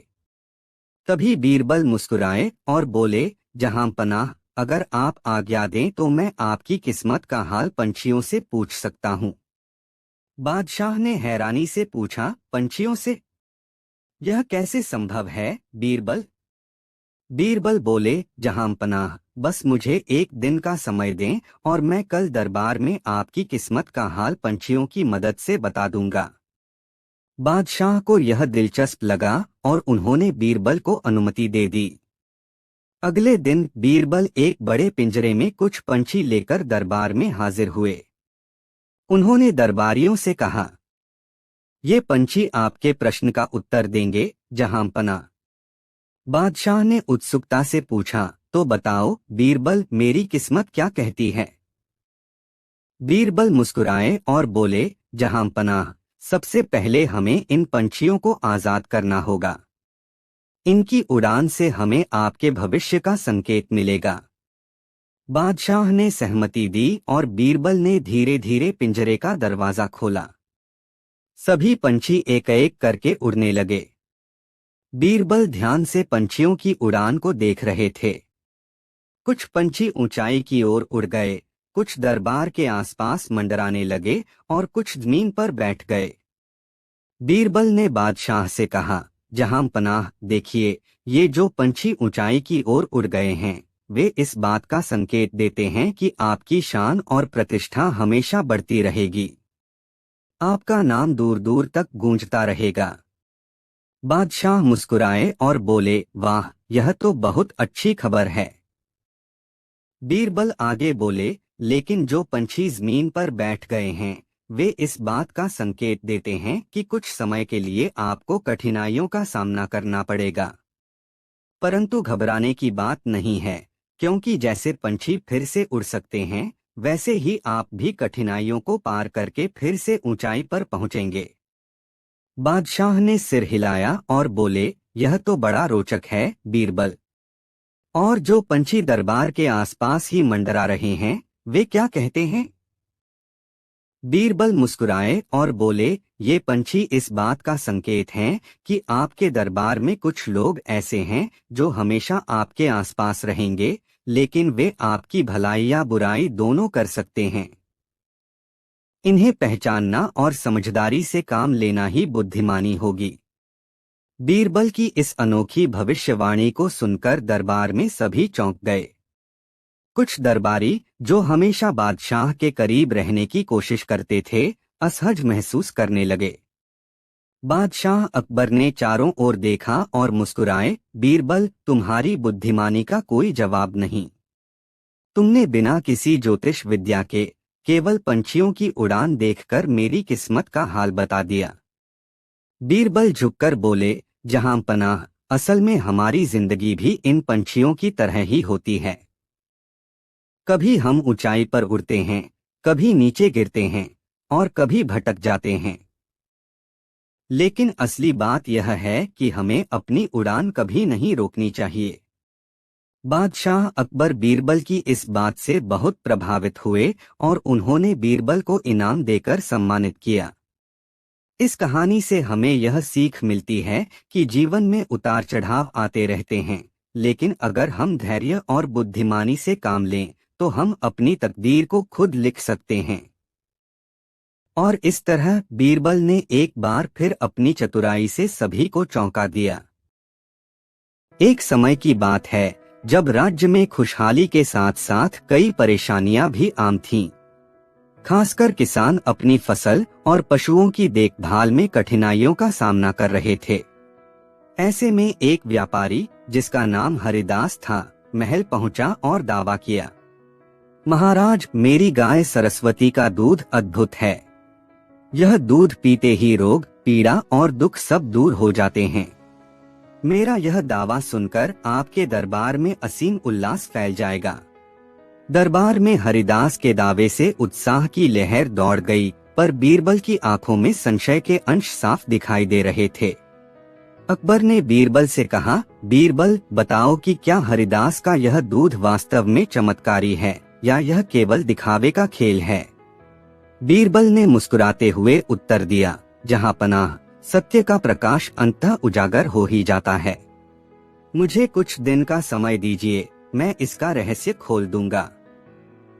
Speaker 1: तभी बीरबल मुस्कुराए और बोले, जहांपनाह, अगर आप आज्ञा दें तो मैं आपकी किस्मत का हाल पंछियों से पूछ सकता हूँ। बादशाह ने हैरानी से पूछा, पंछियों से? यह कैसे संभव है, बीरबल? बीरबल बोले, जहांपनाह, बस मुझे एक दिन का समय दें और मैं कल दरबार में आपकी किस्मत का हाल पंछियों की मदद से बता दूंगा। बादशाह को यह दिलचस्प लगा और उन्होंने बीरबल को अनुमति दे दी। अगले दिन बीरबल एक बड़े पिंजरे में कुछ पंछी लेकर दरबार में हाजिर हुए। उन्होंने दरबारियों से कहा, ये पंछी आपके प्रश्न का उत्तर देंगे, जहांपना। बादशाह ने उत्सुकता से पूछा, तो बताओ बीरबल, मेरी किस्मत क्या कहती है? बीरबल मुस्कुराए और बोले, जहांपनाह, सबसे पहले हमें इन पंछियों को आजाद करना होगा। इनकी उड़ान से हमें आपके भविष्य का संकेत मिलेगा। बादशाह ने सहमति दी और बीरबल ने धीरे धीरे पिंजरे का दरवाजा खोला। सभी पंछी एक एक करके उड़ने लगे। बीरबल ध्यान से पंछियों की उड़ान को देख रहे थे। कुछ पंछी ऊंचाई की ओर उड़ गए, कुछ दरबार के आसपास मंडराने लगे और कुछ जमीन पर बैठ गए। बीरबल ने बादशाह से कहा, जहांपनाह, देखिए, ये जो पंछी ऊंचाई की ओर उड़ गए हैं, वे इस बात का संकेत देते हैं कि आपकी शान और प्रतिष्ठा हमेशा बढ़ती रहेगी। आपका नाम दूर दूर तक गूंजता रहेगा। बादशाह मुस्कुराए और बोले, वाह, यह तो बहुत अच्छी खबर है। बीरबल आगे बोले, लेकिन जो पंछी जमीन पर बैठ गए हैं, वे इस बात का संकेत देते हैं कि कुछ समय के लिए आपको कठिनाइयों का सामना करना पड़ेगा। परंतु घबराने की बात नहीं है, क्योंकि जैसे पंछी फिर से उड़ सकते हैं, वैसे ही आप भी कठिनाइयों को पार करके फिर से ऊंचाई पर पहुंचेंगे। बादशाह ने सिर हिलाया और बोले, यह तो बड़ा रोचक है, बीरबल। और जो पंछी दरबार के आसपास ही मंडरा रहे हैं, वे क्या कहते हैं? बीरबल मुस्कुराए और बोले, ये पंछी इस बात का संकेत हैं कि आपके दरबार में कुछ लोग ऐसे हैं जो हमेशा आपके आसपास रहेंगे, लेकिन वे आपकी भलाई या बुराई दोनों कर सकते हैं। इन्हें पहचानना और समझदारी से काम लेना ही बुद्धिमानी होगी। बीरबल की इस अनोखी भविष्यवाणी को सुनकर दरबार में सभी चौंक गए। कुछ दरबारी जो हमेशा बादशाह के करीब रहने की कोशिश करते थे, असहज महसूस करने लगे। बादशाह अकबर ने चारों ओर देखा और मुस्कुराए, बीरबल, तुम्हारी बुद्धिमानी का कोई जवाब नहीं। तुमने बिना किसी ज्योतिष विद्या के केवल पंछियों की उड़ान देखकर मेरी किस्मत का हाल बता दिया। बीरबल झुककर बोले, जहां पनाह, असल में हमारी जिंदगी भी इन पंछियों की तरह ही होती है। कभी हम ऊंचाई पर उड़ते हैं, कभी नीचे गिरते हैं और कभी भटक जाते हैं। लेकिन असली बात यह है कि हमें अपनी उड़ान कभी नहीं रोकनी चाहिए। बादशाह अकबर बीरबल की इस बात से बहुत प्रभावित हुए और उन्होंने बीरबल को इनाम देकर सम्मानित किया। इस कहानी से हमें यह सीख मिलती है कि जीवन में उतार चढ़ाव आते रहते हैं, लेकिन अगर हम धैर्य और बुद्धिमानी से काम लें तो हम अपनी तकदीर को खुद लिख सकते हैं। और इस तरह बीरबल ने एक बार फिर अपनी चतुराई से सभी को चौंका दिया। एक समय की बात है जब राज्य में खुशहाली के साथ साथ कई परेशानियां भी आम थीं। खासकर किसान अपनी फसल और पशुओं की देखभाल में कठिनाइयों का सामना कर रहे थे। ऐसे में एक व्यापारी जिसका नाम हरिदास था, महल पहुंचा और दावा किया, महाराज, मेरी गाय सरस्वती का दूध अद्भुत है। यह दूध पीते ही रोग, पीड़ा और दुख सब दूर हो जाते हैं। मेरा यह दावा सुनकर आपके दरबार में असीम उल्लास फैल जाएगा। दरबार में हरिदास के दावे से उत्साह की लहर दौड़ गई, पर बीरबल की आंखों में संशय के अंश साफ दिखाई दे रहे थे। अकबर ने बीरबल से कहा, बीरबल, बताओ कि क्या हरिदास का यह दूध वास्तव में चमत्कारी है या यह केवल दिखावे का खेल है। बीरबल ने मुस्कुराते हुए उत्तर दिया, जहां पनाह, सत्य का प्रकाश अंततः उजागर हो ही जाता है। मुझे कुछ दिन का समय दीजिए, मैं इसका रहस्य खोल दूंगा।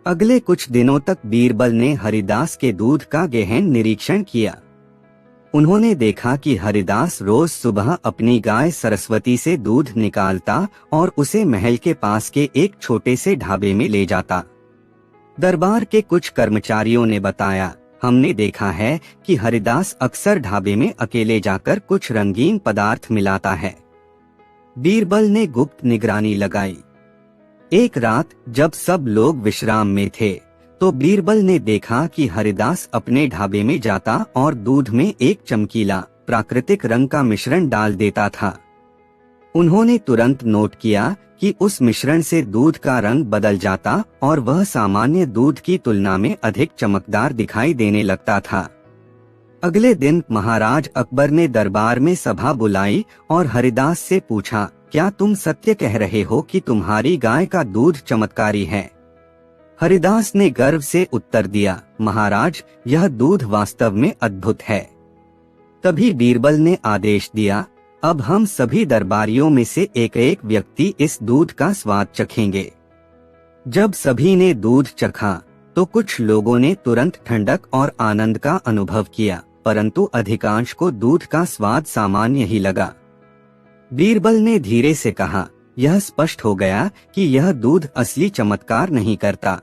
Speaker 1: अगले कुछ दिनों तक बीरबल ने हरिदास के दूध का गहन निरीक्षण किया। उन्होंने देखा कि हरिदास रोज सुबह अपनी गाय सरस्वती से दूध निकालता और उसे महल के पास के एक छोटे से ढाबे में ले जाता। दरबार के कुछ कर्मचारियों ने बताया, हमने देखा है कि हरिदास अक्सर ढाबे में अकेले जाकर कुछ रंगीन पदार्थ मिलाता है। बीरबल ने गुप्त निगरानी लगाई। एक रात जब सब लोग विश्राम में थे तो बीरबल ने देखा कि हरिदास अपने ढाबे में जाता और दूध में एक चमकीला प्राकृतिक रंग का मिश्रण डाल देता था। उन्होंने तुरंत नोट किया कि उस मिश्रण से दूध का रंग बदल जाता और वह सामान्य दूध की तुलना में अधिक चमकदार दिखाई देने लगता था। अगले दिन महाराज अकबर ने दरबार में सभा बुलाई और हरिदास से पूछा, क्या तुम सत्य कह रहे हो कि तुम्हारी गाय का दूध चमत्कारी है। हरिदास ने गर्व से उत्तर दिया, महाराज, यह दूध वास्तव में अद्भुत है। तभी बीरबल ने आदेश दिया, अब हम सभी दरबारियों में से एक एक व्यक्ति इस दूध का स्वाद चखेंगे। जब सभी ने दूध चखा तो कुछ लोगों ने तुरंत ठंडक और आनंद का अनुभव किया, परंतु अधिकांश को दूध का स्वाद सामान्य ही लगा। बीरबल ने धीरे से कहा, यह स्पष्ट हो गया कि यह दूध असली चमत्कार नहीं करता।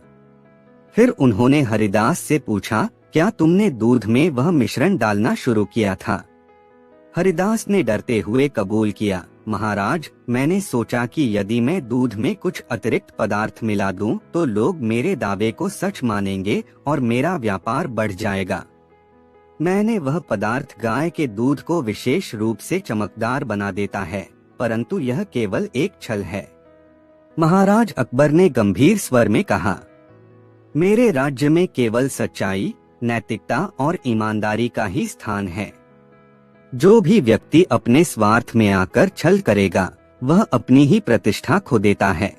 Speaker 1: फिर उन्होंने हरिदास से पूछा, क्या तुमने दूध में वह मिश्रण डालना शुरू किया था। हरिदास ने डरते हुए कबूल किया, महाराज, मैंने सोचा कि यदि मैं दूध में कुछ अतिरिक्त पदार्थ मिला दूं तो लोग मेरे दावे को सच मानेंगे और मेरा व्यापार बढ़ जाएगा। मैंने वह पदार्थ गाय के दूध को विशेष रूप से चमकदार बना देता है, परंतु यह केवल एक छल है। महाराज अकबर ने गंभीर स्वर में कहा, मेरे राज्य में केवल सच्चाई, नैतिकता और ईमानदारी का ही स्थान है। जो भी व्यक्ति अपने स्वार्थ में आकर छल करेगा वह अपनी ही प्रतिष्ठा खो देता है।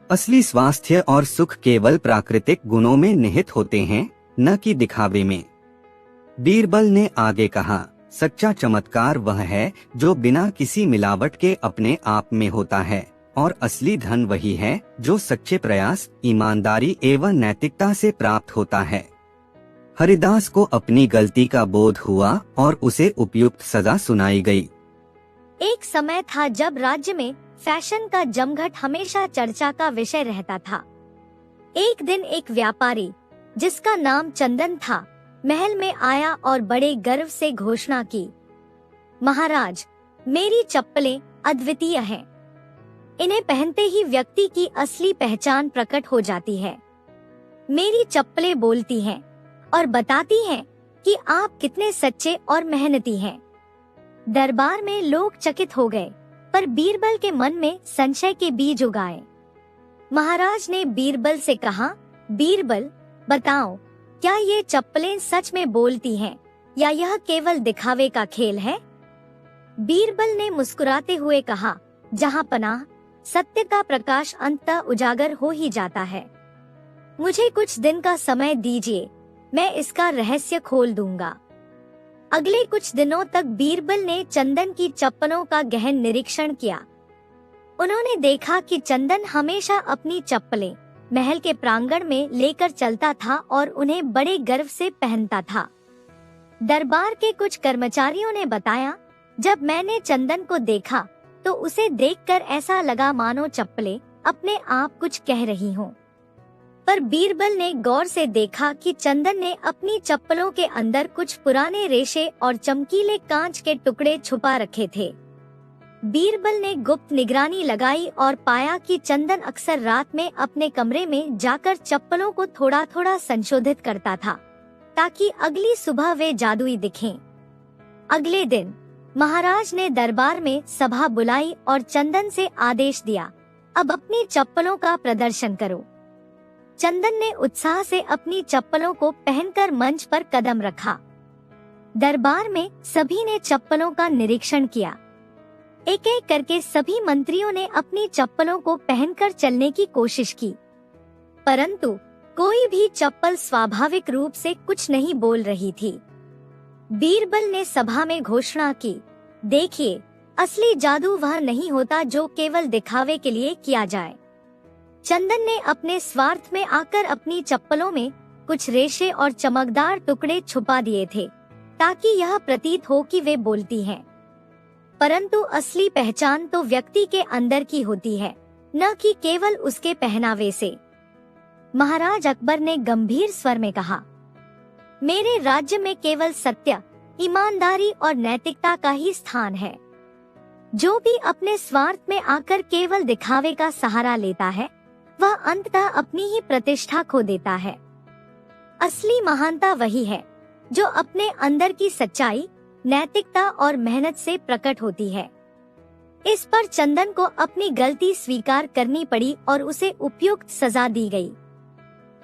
Speaker 1: असली स्वास्थ्य और सुख केवल प्राकृतिक गुणों में निहित होते हैं, न कि दिखावे में। बीरबल ने आगे कहा, सच्चा चमत्कार वह है जो बिना किसी मिलावट के अपने आप में होता है, और असली धन वही है जो सच्चे प्रयास, ईमानदारी एवं नैतिकता से प्राप्त होता है। हरिदास को अपनी गलती का बोध हुआ और उसे उपयुक्त सजा सुनाई गई।
Speaker 2: एक समय था जब राज्य में फैशन का जमघट हमेशा चर्चा का विषय रहता था। एक दिन एक व्यापारी, जिसका नाम चंदन था, महल में आया और बड़े गर्व से घोषणा की, महाराज, मेरी चप्पलें अद्वितीय हैं। इन्हें पहनते ही व्यक्ति की असली पहचान प्रकट हो जाती है। मेरी चप्पलें बोलती हैं और बताती हैं कि आप कितने सच्चे और मेहनती हैं। दरबार में लोग चकित हो गए, पर बीरबल के मन में संशय के बीज उगाए। महाराज ने बीरबल से कहा, बीरबल, बताओ, क्या ये चप्पलें सच में बोलती हैं या यह केवल दिखावे का खेल है? बीरबल ने मुस्कुराते हुए कहा, जहां पनाह, सत्य का प्रकाश अंततः उजागर हो ही जाता है। मुझे कुछ दिन का समय दीजिए, मैं इसका रहस्य खोल दूंगा। अगले कुछ दिनों तक बीरबल ने चंदन की चप्पलों का गहन निरीक्षण किया। उन्होंने देखा कि चंदन हमेशा अपनी चप्पलें महल के प्रांगण में लेकर चलता था और उन्हें बड़े गर्व से पहनता था। दरबार के कुछ कर्मचारियों ने बताया, जब मैंने चंदन को देखा तो उसे देखकर ऐसा लगा मानो चप्पलें अपने आप कुछ कह रही हों। पर बीरबल ने गौर से देखा कि चंदन ने अपनी चप्पलों के अंदर कुछ पुराने रेशे और चमकीले कांच के टुकड़े छुपा रखे थे। बीरबल ने गुप्त निगरानी लगाई और पाया कि चंदन अक्सर रात में अपने कमरे में जाकर चप्पलों को थोड़ा थोड़ा संशोधित करता था, ताकि अगली सुबह वे जादुई दिखें। अगले दिन महाराज ने दरबार में सभा बुलाई और चंदन से आदेश दिया, अब अपनी चप्पलों का प्रदर्शन करो। चंदन ने उत्साह से अपनी चप्पलों को पहनकर मंच पर कदम रखा। दरबार में सभी ने चप्पलों का निरीक्षण किया। एक एक करके सभी मंत्रियों ने अपनी चप्पलों को पहनकर चलने की कोशिश की, परंतु कोई भी चप्पल स्वाभाविक रूप से कुछ नहीं बोल रही थी। बीरबल ने सभा में घोषणा की, देखिए, असली जादू वह नहीं होता जो केवल दिखावे के लिए किया जाए। चंदन ने अपने स्वार्थ में आकर अपनी चप्पलों में कुछ रेशे और चमकदार टुकड़े छुपा दिए थे, ताकि यह प्रतीत हो कि वे बोलती हैं। परंतु असली पहचान तो व्यक्ति के अंदर की होती है, न कि केवल उसके पहनावे से। महाराज अकबर ने गंभीर स्वर में कहा, मेरे राज्य में केवल सत्य, ईमानदारी और नैतिकता का ही स्थान है। जो भी अपने स्वार्थ में आकर केवल दिखावे का सहारा लेता है, वह अंततः अपनी ही प्रतिष्ठा खो देता है। असली महानता वही है जो अपने अंदर की सच्चाई, नैतिकता और मेहनत से प्रकट होती है। इस पर चंदन को अपनी गलती स्वीकार करनी पड़ी और उसे उपयुक्त सजा दी गई।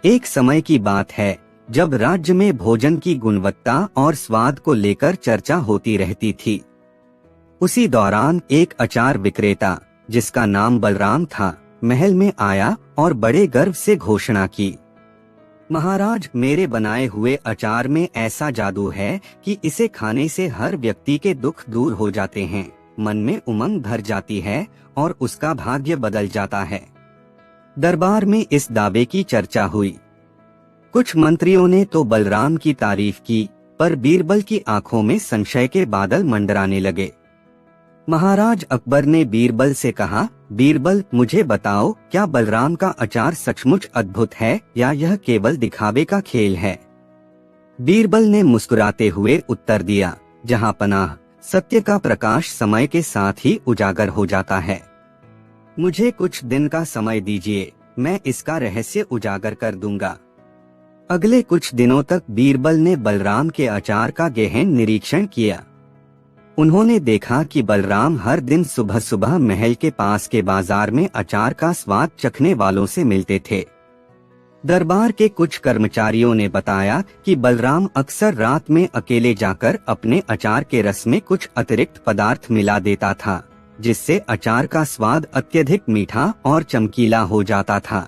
Speaker 1: एक समय की बात है जब राज्य में भोजन की गुणवत्ता और स्वाद को लेकर चर्चा होती रहती थी। उसी दौरान एक अचार विक्रेता, जिसका नाम बलराम था, महल में आया और बड़े गर्व से घोषणा की, महाराज, मेरे बनाए हुए अचार में ऐसा जादू है कि इसे खाने से हर व्यक्ति के दुख दूर हो जाते हैं, मन में उमंग भर जाती है और उसका भाग्य बदल जाता है। दरबार में इस दावे की चर्चा हुई। कुछ मंत्रियों ने तो बलराम की तारीफ की, पर बीरबल की आंखों में संशय के बादल मंडराने लगे। महाराज अकबर ने बीरबल से कहा, बीरबल, मुझे बताओ, क्या बलराम का अचार सचमुच अद्भुत है या यह केवल दिखावे का खेल है? बीरबल ने मुस्कुराते हुए उत्तर दिया, जहां पनाह, सत्य का प्रकाश समय के साथ ही उजागर हो जाता है। मुझे कुछ दिन का समय दीजिए, मैं इसका रहस्य उजागर कर दूंगा। अगले कुछ दिनों तक बीरबल ने बलराम के अचार का गहन निरीक्षण किया। उन्होंने देखा कि बलराम हर दिन सुबह सुबह महल के पास के बाजार में अचार का स्वाद चखने वालों से मिलते थे। दरबार के कुछ कर्मचारियों ने बताया कि बलराम अक्सर रात में अकेले जाकर अपने अचार के रस में कुछ अतिरिक्त पदार्थ मिला देता था, जिससे अचार का स्वाद अत्यधिक मीठा और चमकीला हो जाता था।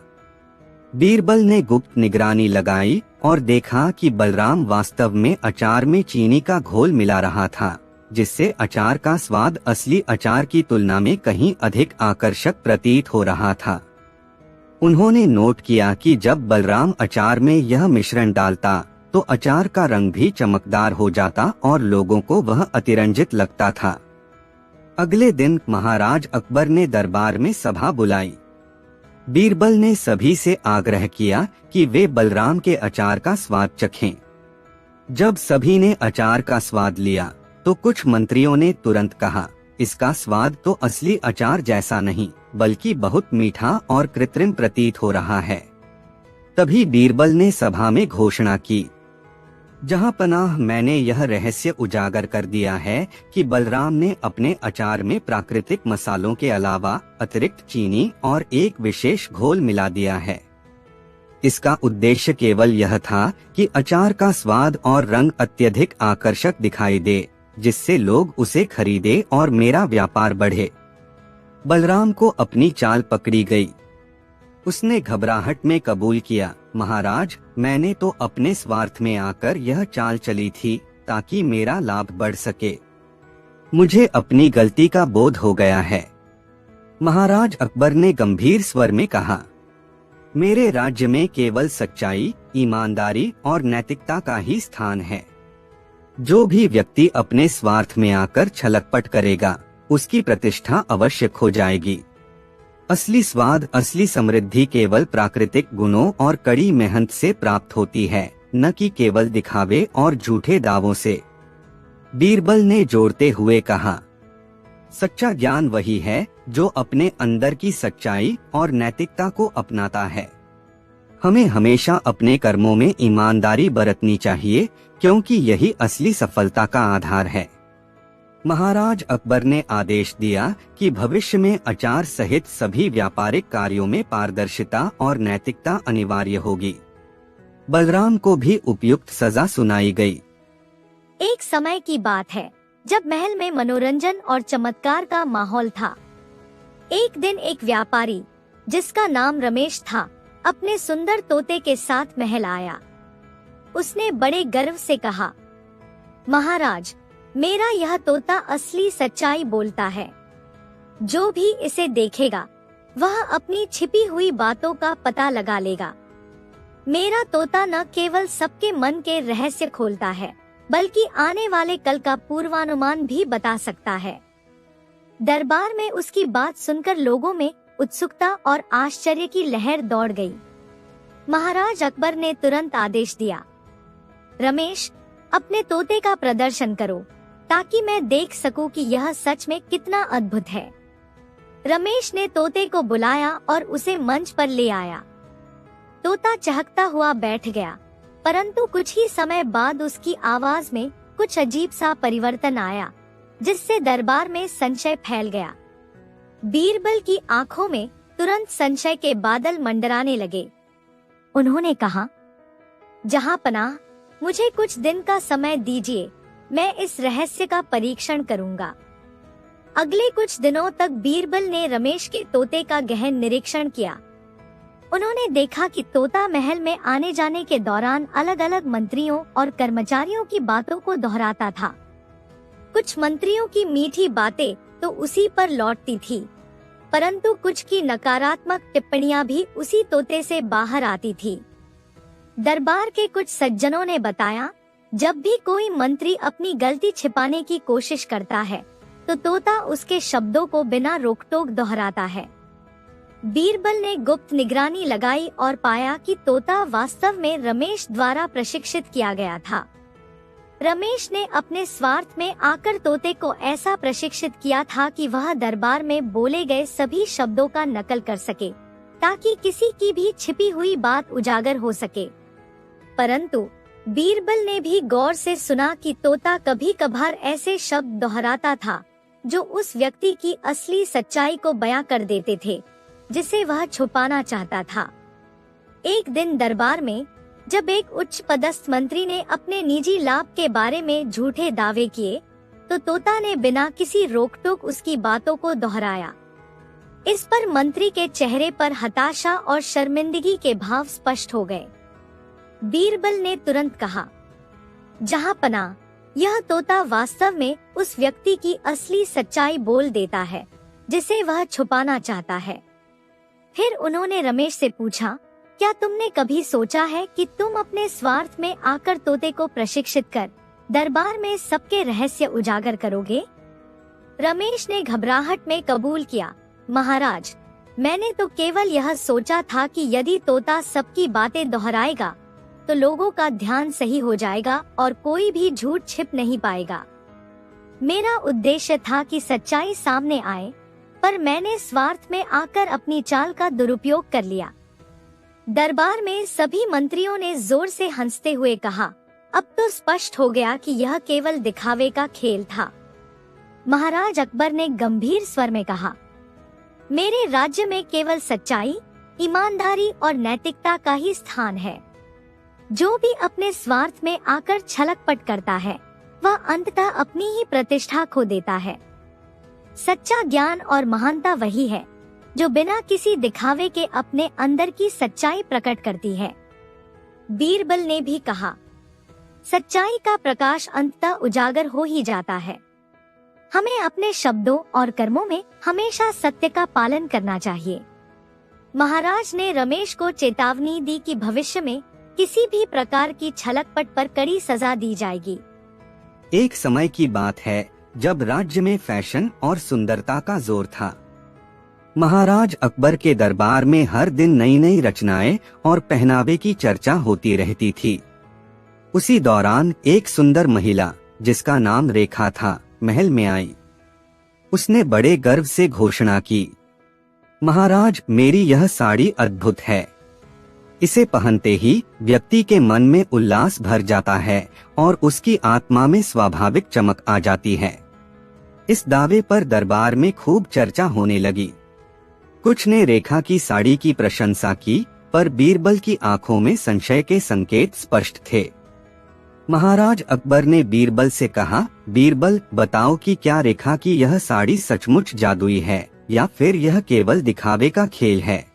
Speaker 1: बीरबल ने गुप्त निगरानी लगाई और देखा कि बलराम वास्तव में अचार में चीनी का घोल मिला रहा था, जिससे अचार का स्वाद असली अचार की तुलना में कहीं अधिक आकर्षक प्रतीत हो रहा था। उन्होंने नोट किया कि जब बलराम अचार में यह मिश्रण डालता तो अचार का रंग भी चमकदार हो जाता और लोगों को वह अतिरंजित लगता था। अगले दिन महाराज अकबर ने दरबार में सभा बुलाई। बीरबल ने सभी से आग्रह किया कि वे बलराम के अचार का स्वाद चखें। जब सभी ने अचार का स्वाद लिया तो कुछ मंत्रियों ने तुरंत कहा, इसका स्वाद तो असली अचार जैसा नहीं बल्कि बहुत मीठा और कृत्रिम प्रतीत हो रहा है। तभी बीरबल ने सभा में घोषणा की, जहां पनाह मैंने यह रहस्य उजागर कर दिया है कि बलराम ने अपने अचार में प्राकृतिक मसालों के अलावा अतिरिक्त चीनी और एक विशेष घोल मिला दिया है। इसका उद्देश्य केवल यह था कि अचार का स्वाद और रंग अत्यधिक आकर्षक दिखाई दे, जिससे लोग उसे खरीदे और मेरा व्यापार बढ़े। बलराम को अपनी चाल पकड़ी गई। उसने घबराहट में कबूल किया, महाराज, मैंने तो अपने स्वार्थ में आकर यह चाल चली थी ताकि मेरा लाभ बढ़ सके। मुझे अपनी गलती का बोध हो गया है। महाराज अकबर ने गंभीर स्वर में कहा, मेरे राज्य में केवल सच्चाई, ईमानदारी और नैतिकता का ही स्थान है। जो भी व्यक्ति अपने स्वार्थ में आकर छलकपट करेगा, उसकी प्रतिष्ठा अवश्य खो जाएगी। असली स्वाद, असली समृद्धि केवल प्राकृतिक गुणों और कड़ी मेहनत से प्राप्त होती है, न कि केवल दिखावे और झूठे दावों से। बीरबल ने जोड़ते हुए कहा, सच्चा ज्ञान वही है जो अपने अंदर की सच्चाई और नैतिकता को अपनाता है। हमें हमेशा अपने कर्मों में ईमानदारी बरतनी चाहिए, क्योंकि यही असली सफलता का आधार है। महाराज अकबर ने आदेश दिया कि भविष्य में अचार सहित सभी व्यापारिक कार्यों में पारदर्शिता और नैतिकता अनिवार्य होगी। बलराम को भी उपयुक्त सजा सुनाई गई।
Speaker 2: एक समय की बात है जब महल में मनोरंजन और चमत्कार का माहौल था। एक दिन एक व्यापारी जिसका नाम रमेश था, अपने सुंदर तोते के साथ महल आया। उसने बड़े गर्व से कहा, महाराज, मेरा यह तोता असली सच्चाई बोलता है। जो भी इसे देखेगा वह अपनी छिपी हुई बातों का पता लगा लेगा। मेरा तोता न केवल सबके मन के रहस्य खोलता है, बल्कि आने वाले कल का पूर्वानुमान भी बता सकता है। दरबार में उसकी बात सुनकर लोगों में उत्सुकता और आश्चर्य की लहर दौड़ गई। महाराज अकबर ने तुरंत आदेश दिया, रमेश, अपने तोते का प्रदर्शन करो ताकि मैं देख सकूं कि यह सच में कितना अद्भुत है। रमेश ने तोते को बुलाया और उसे मंच पर ले आया। तोता चहकता हुआ बैठ गया, परंतु कुछ ही समय बाद उसकी आवाज में कुछ अजीब सा परिवर्तन आया, जिससे दरबार में संशय फैल गया। बीरबल की आंखों में तुरंत संशय के बादल मंडराने लगे। उन्होंने कहा, जहां पनाह, मुझे कुछ दिन का समय दीजिए, मैं इस रहस्य का परीक्षण करूंगा। अगले कुछ दिनों तक बीरबल ने रमेश के तोते का गहन निरीक्षण किया। उन्होंने देखा कि तोता महल में आने जाने के दौरान अलग अलग मंत्रियों और कर्मचारियों की बातों को दोहराता था। कुछ मंत्रियों की मीठी बातें तो उसी पर लौटती थी, परंतु कुछ की नकारात्मक टिप्पणियां भी उसी तोते से बाहर आती थी। दरबार के कुछ सज्जनों ने बताया, जब भी कोई मंत्री अपनी गलती छिपाने की कोशिश करता है तो तोता उसके शब्दों को बिना रोकटोक दोहराता है। बीरबल ने गुप्त निगरानी लगाई और पाया कि तोता वास्तव में रमेश द्वारा प्रशिक्षित किया गया था। रमेश ने अपने स्वार्थ में आकर तोते को ऐसा प्रशिक्षित किया था कि वह दरबार में बोले गए सभी शब्दों का नकल कर सके, ताकि किसी की भी छिपी हुई बात उजागर हो सके। परंतु बीरबल ने भी गौर से सुना कि तोता कभी कभार ऐसे शब्द दोहराता था जो उस व्यक्ति की असली सच्चाई को बयां कर देते थे, जिसे वह छुपाना चाहता था। एक दिन दरबार में जब एक उच्च पदस्थ मंत्री ने अपने निजी लाभ के बारे में झूठे दावे किए, तो तोता ने बिना किसी रोकटोक उसकी बातों को दोहराया। इस पर मंत्री के चेहरे पर हताशा और शर्मिंदगी के भाव स्पष्ट हो गए। बीरबल ने तुरंत कहा, जहां पनाह, यह तोता वास्तव में उस व्यक्ति की असली सच्चाई बोल देता है जिसे वह छुपाना चाहता है। फिर उन्होंने रमेश से पूछा, क्या तुमने कभी सोचा है कि तुम अपने स्वार्थ में आकर तोते को प्रशिक्षित कर दरबार में सबके रहस्य उजागर करोगे? रमेश ने घबराहट में कबूल किया, महाराज, मैंने तो केवल यह सोचा था कि यदि तोता सबकी बातें दोहराएगा तो लोगों का ध्यान सही हो जाएगा और कोई भी झूठ छिप नहीं पाएगा। मेरा उद्देश्य था कि सच्चाई सामने आए, पर मैंने स्वार्थ में आकर अपनी चाल का दुरुपयोग कर लिया। दरबार में सभी मंत्रियों ने जोर से हंसते हुए कहा, अब तो स्पष्ट हो गया कि यह केवल दिखावे का खेल था। महाराज अकबर ने गंभीर स्वर में कहा, मेरे राज्य में केवल सच्चाई, ईमानदारी और नैतिकता का ही स्थान है। जो भी अपने स्वार्थ में आकर छलकपट करता है वह अंततः अपनी ही प्रतिष्ठा खो देता है। सच्चा ज्ञान और महानता वही है जो बिना किसी दिखावे के अपने अंदर की सच्चाई प्रकट करती है। बीरबल ने भी कहा, सच्चाई का प्रकाश अंततः उजागर हो ही जाता है। हमें अपने शब्दों और कर्मों में हमेशा सत्य का पालन करना चाहिए। महाराज ने रमेश को चेतावनी दी कि भविष्य में किसी भी प्रकार की छलकपट पर कड़ी सजा दी जाएगी।
Speaker 1: एक समय की बात है जब राज्य में फैशन और सुंदरता का जोर था। महाराज अकबर के दरबार में हर दिन नई नई रचनाएं और पहनावे की चर्चा होती रहती थी। उसी दौरान एक सुंदर महिला जिसका नाम रेखा था महल में आई। उसने बड़े गर्व से घोषणा की, महाराज, मेरी यह साड़ी अद्भुत है। इसे पहनते ही व्यक्ति के मन में उल्लास भर जाता है और उसकी आत्मा में स्वाभाविक चमक आ जाती है। इस दावे पर दरबार में खूब चर्चा होने लगी। कुछ ने रेखा की साड़ी की प्रशंसा की, पर बीरबल की आंखों में संशय के संकेत स्पष्ट थे। महाराज अकबर ने बीरबल से कहा, बीरबल, बताओ कि क्या रेखा की यह साड़ी सचमुच जादुई है या फिर यह केवल दिखावे का खेल है।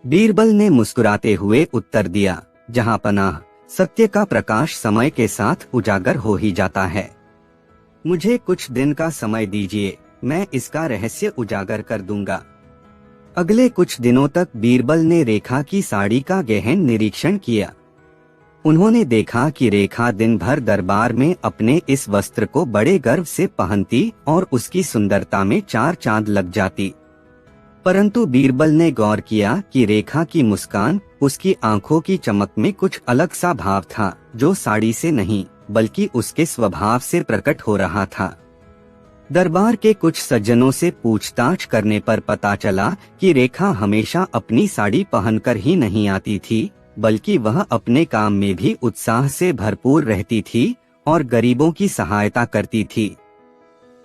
Speaker 1: बीरबल ने मुस्कुराते हुए उत्तर दिया, जहां पनाह, सत्य का प्रकाश समय के साथ उजागर हो ही जाता है। मुझे कुछ दिन का समय दीजिए, मैं इसका रहस्य उजागर कर दूंगा। अगले कुछ दिनों तक बीरबल ने रेखा की साड़ी का गहन निरीक्षण किया। उन्होंने देखा कि रेखा दिन भर दरबार में अपने इस वस्त्र को बड़े गर्व से पहनती और उसकी सुंदरता में चार चांद लग जाती। परंतु बीरबल ने गौर किया कि रेखा की मुस्कान, उसकी आंखों की चमक में कुछ अलग सा भाव था जो साड़ी से नहीं बल्कि उसके स्वभाव से प्रकट हो रहा था। दरबार के कुछ सज्जनों से पूछताछ करने पर पता चला कि रेखा हमेशा अपनी साड़ी पहनकर ही नहीं आती थी, बल्कि वह अपने काम में भी उत्साह से भरपूर रहती थी और गरीबों की सहायता करती थी।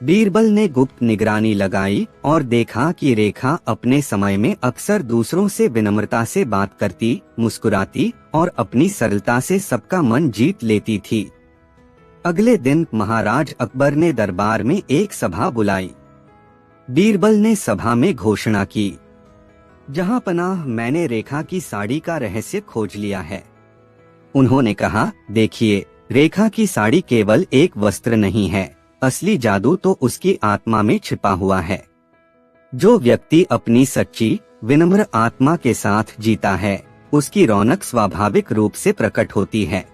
Speaker 1: बीरबल ने गुप्त निगरानी लगाई और देखा कि रेखा अपने समय में अक्सर दूसरों से विनम्रता से बात करती, मुस्कुराती और अपनी सरलता से सबका मन जीत लेती थी। अगले दिन महाराज अकबर ने दरबार में एक सभा बुलाई। बीरबल ने सभा में घोषणा की, जहां पनाह, मैंने रेखा की साड़ी का रहस्य खोज लिया है। उन्होंने कहा, देखिए, रेखा की साड़ी केवल एक वस्त्र नहीं है, असली जादू तो उसकी आत्मा में छिपा हुआ है। जो व्यक्ति अपनी सच्ची, विनम्र आत्मा के साथ जीता है, उसकी रौनक स्वाभाविक रूप से प्रकट होती है।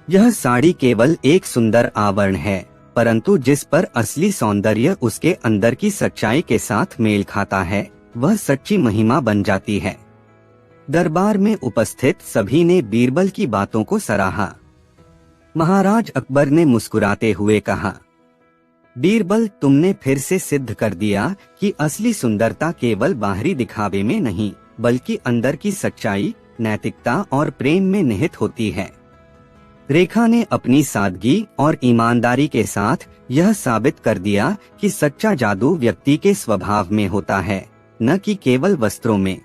Speaker 1: यह साड़ी केवल एक सुंदर आवरण है, परंतु जिस पर असली सौंदर्य उसके अंदर की सच्चाई के साथ मेल खाता है, वह सच्ची महिमा बन जाती है। दरबार में उपस्थित सभी ने बीरबल की बातों को सराहा। महाराज अकबर ने मुस्कुराते हुए कहा, बीरबल, तुमने फिर से सिद्ध कर दिया कि असली सुंदरता केवल बाहरी दिखावे में नहीं, बल्कि अंदर की सच्चाई, नैतिकता और प्रेम में निहित होती है। रेखा ने अपनी सादगी और ईमानदारी के साथ यह साबित कर दिया कि सच्चा जादू व्यक्ति के स्वभाव में होता है, न कि केवल वस्त्रों में।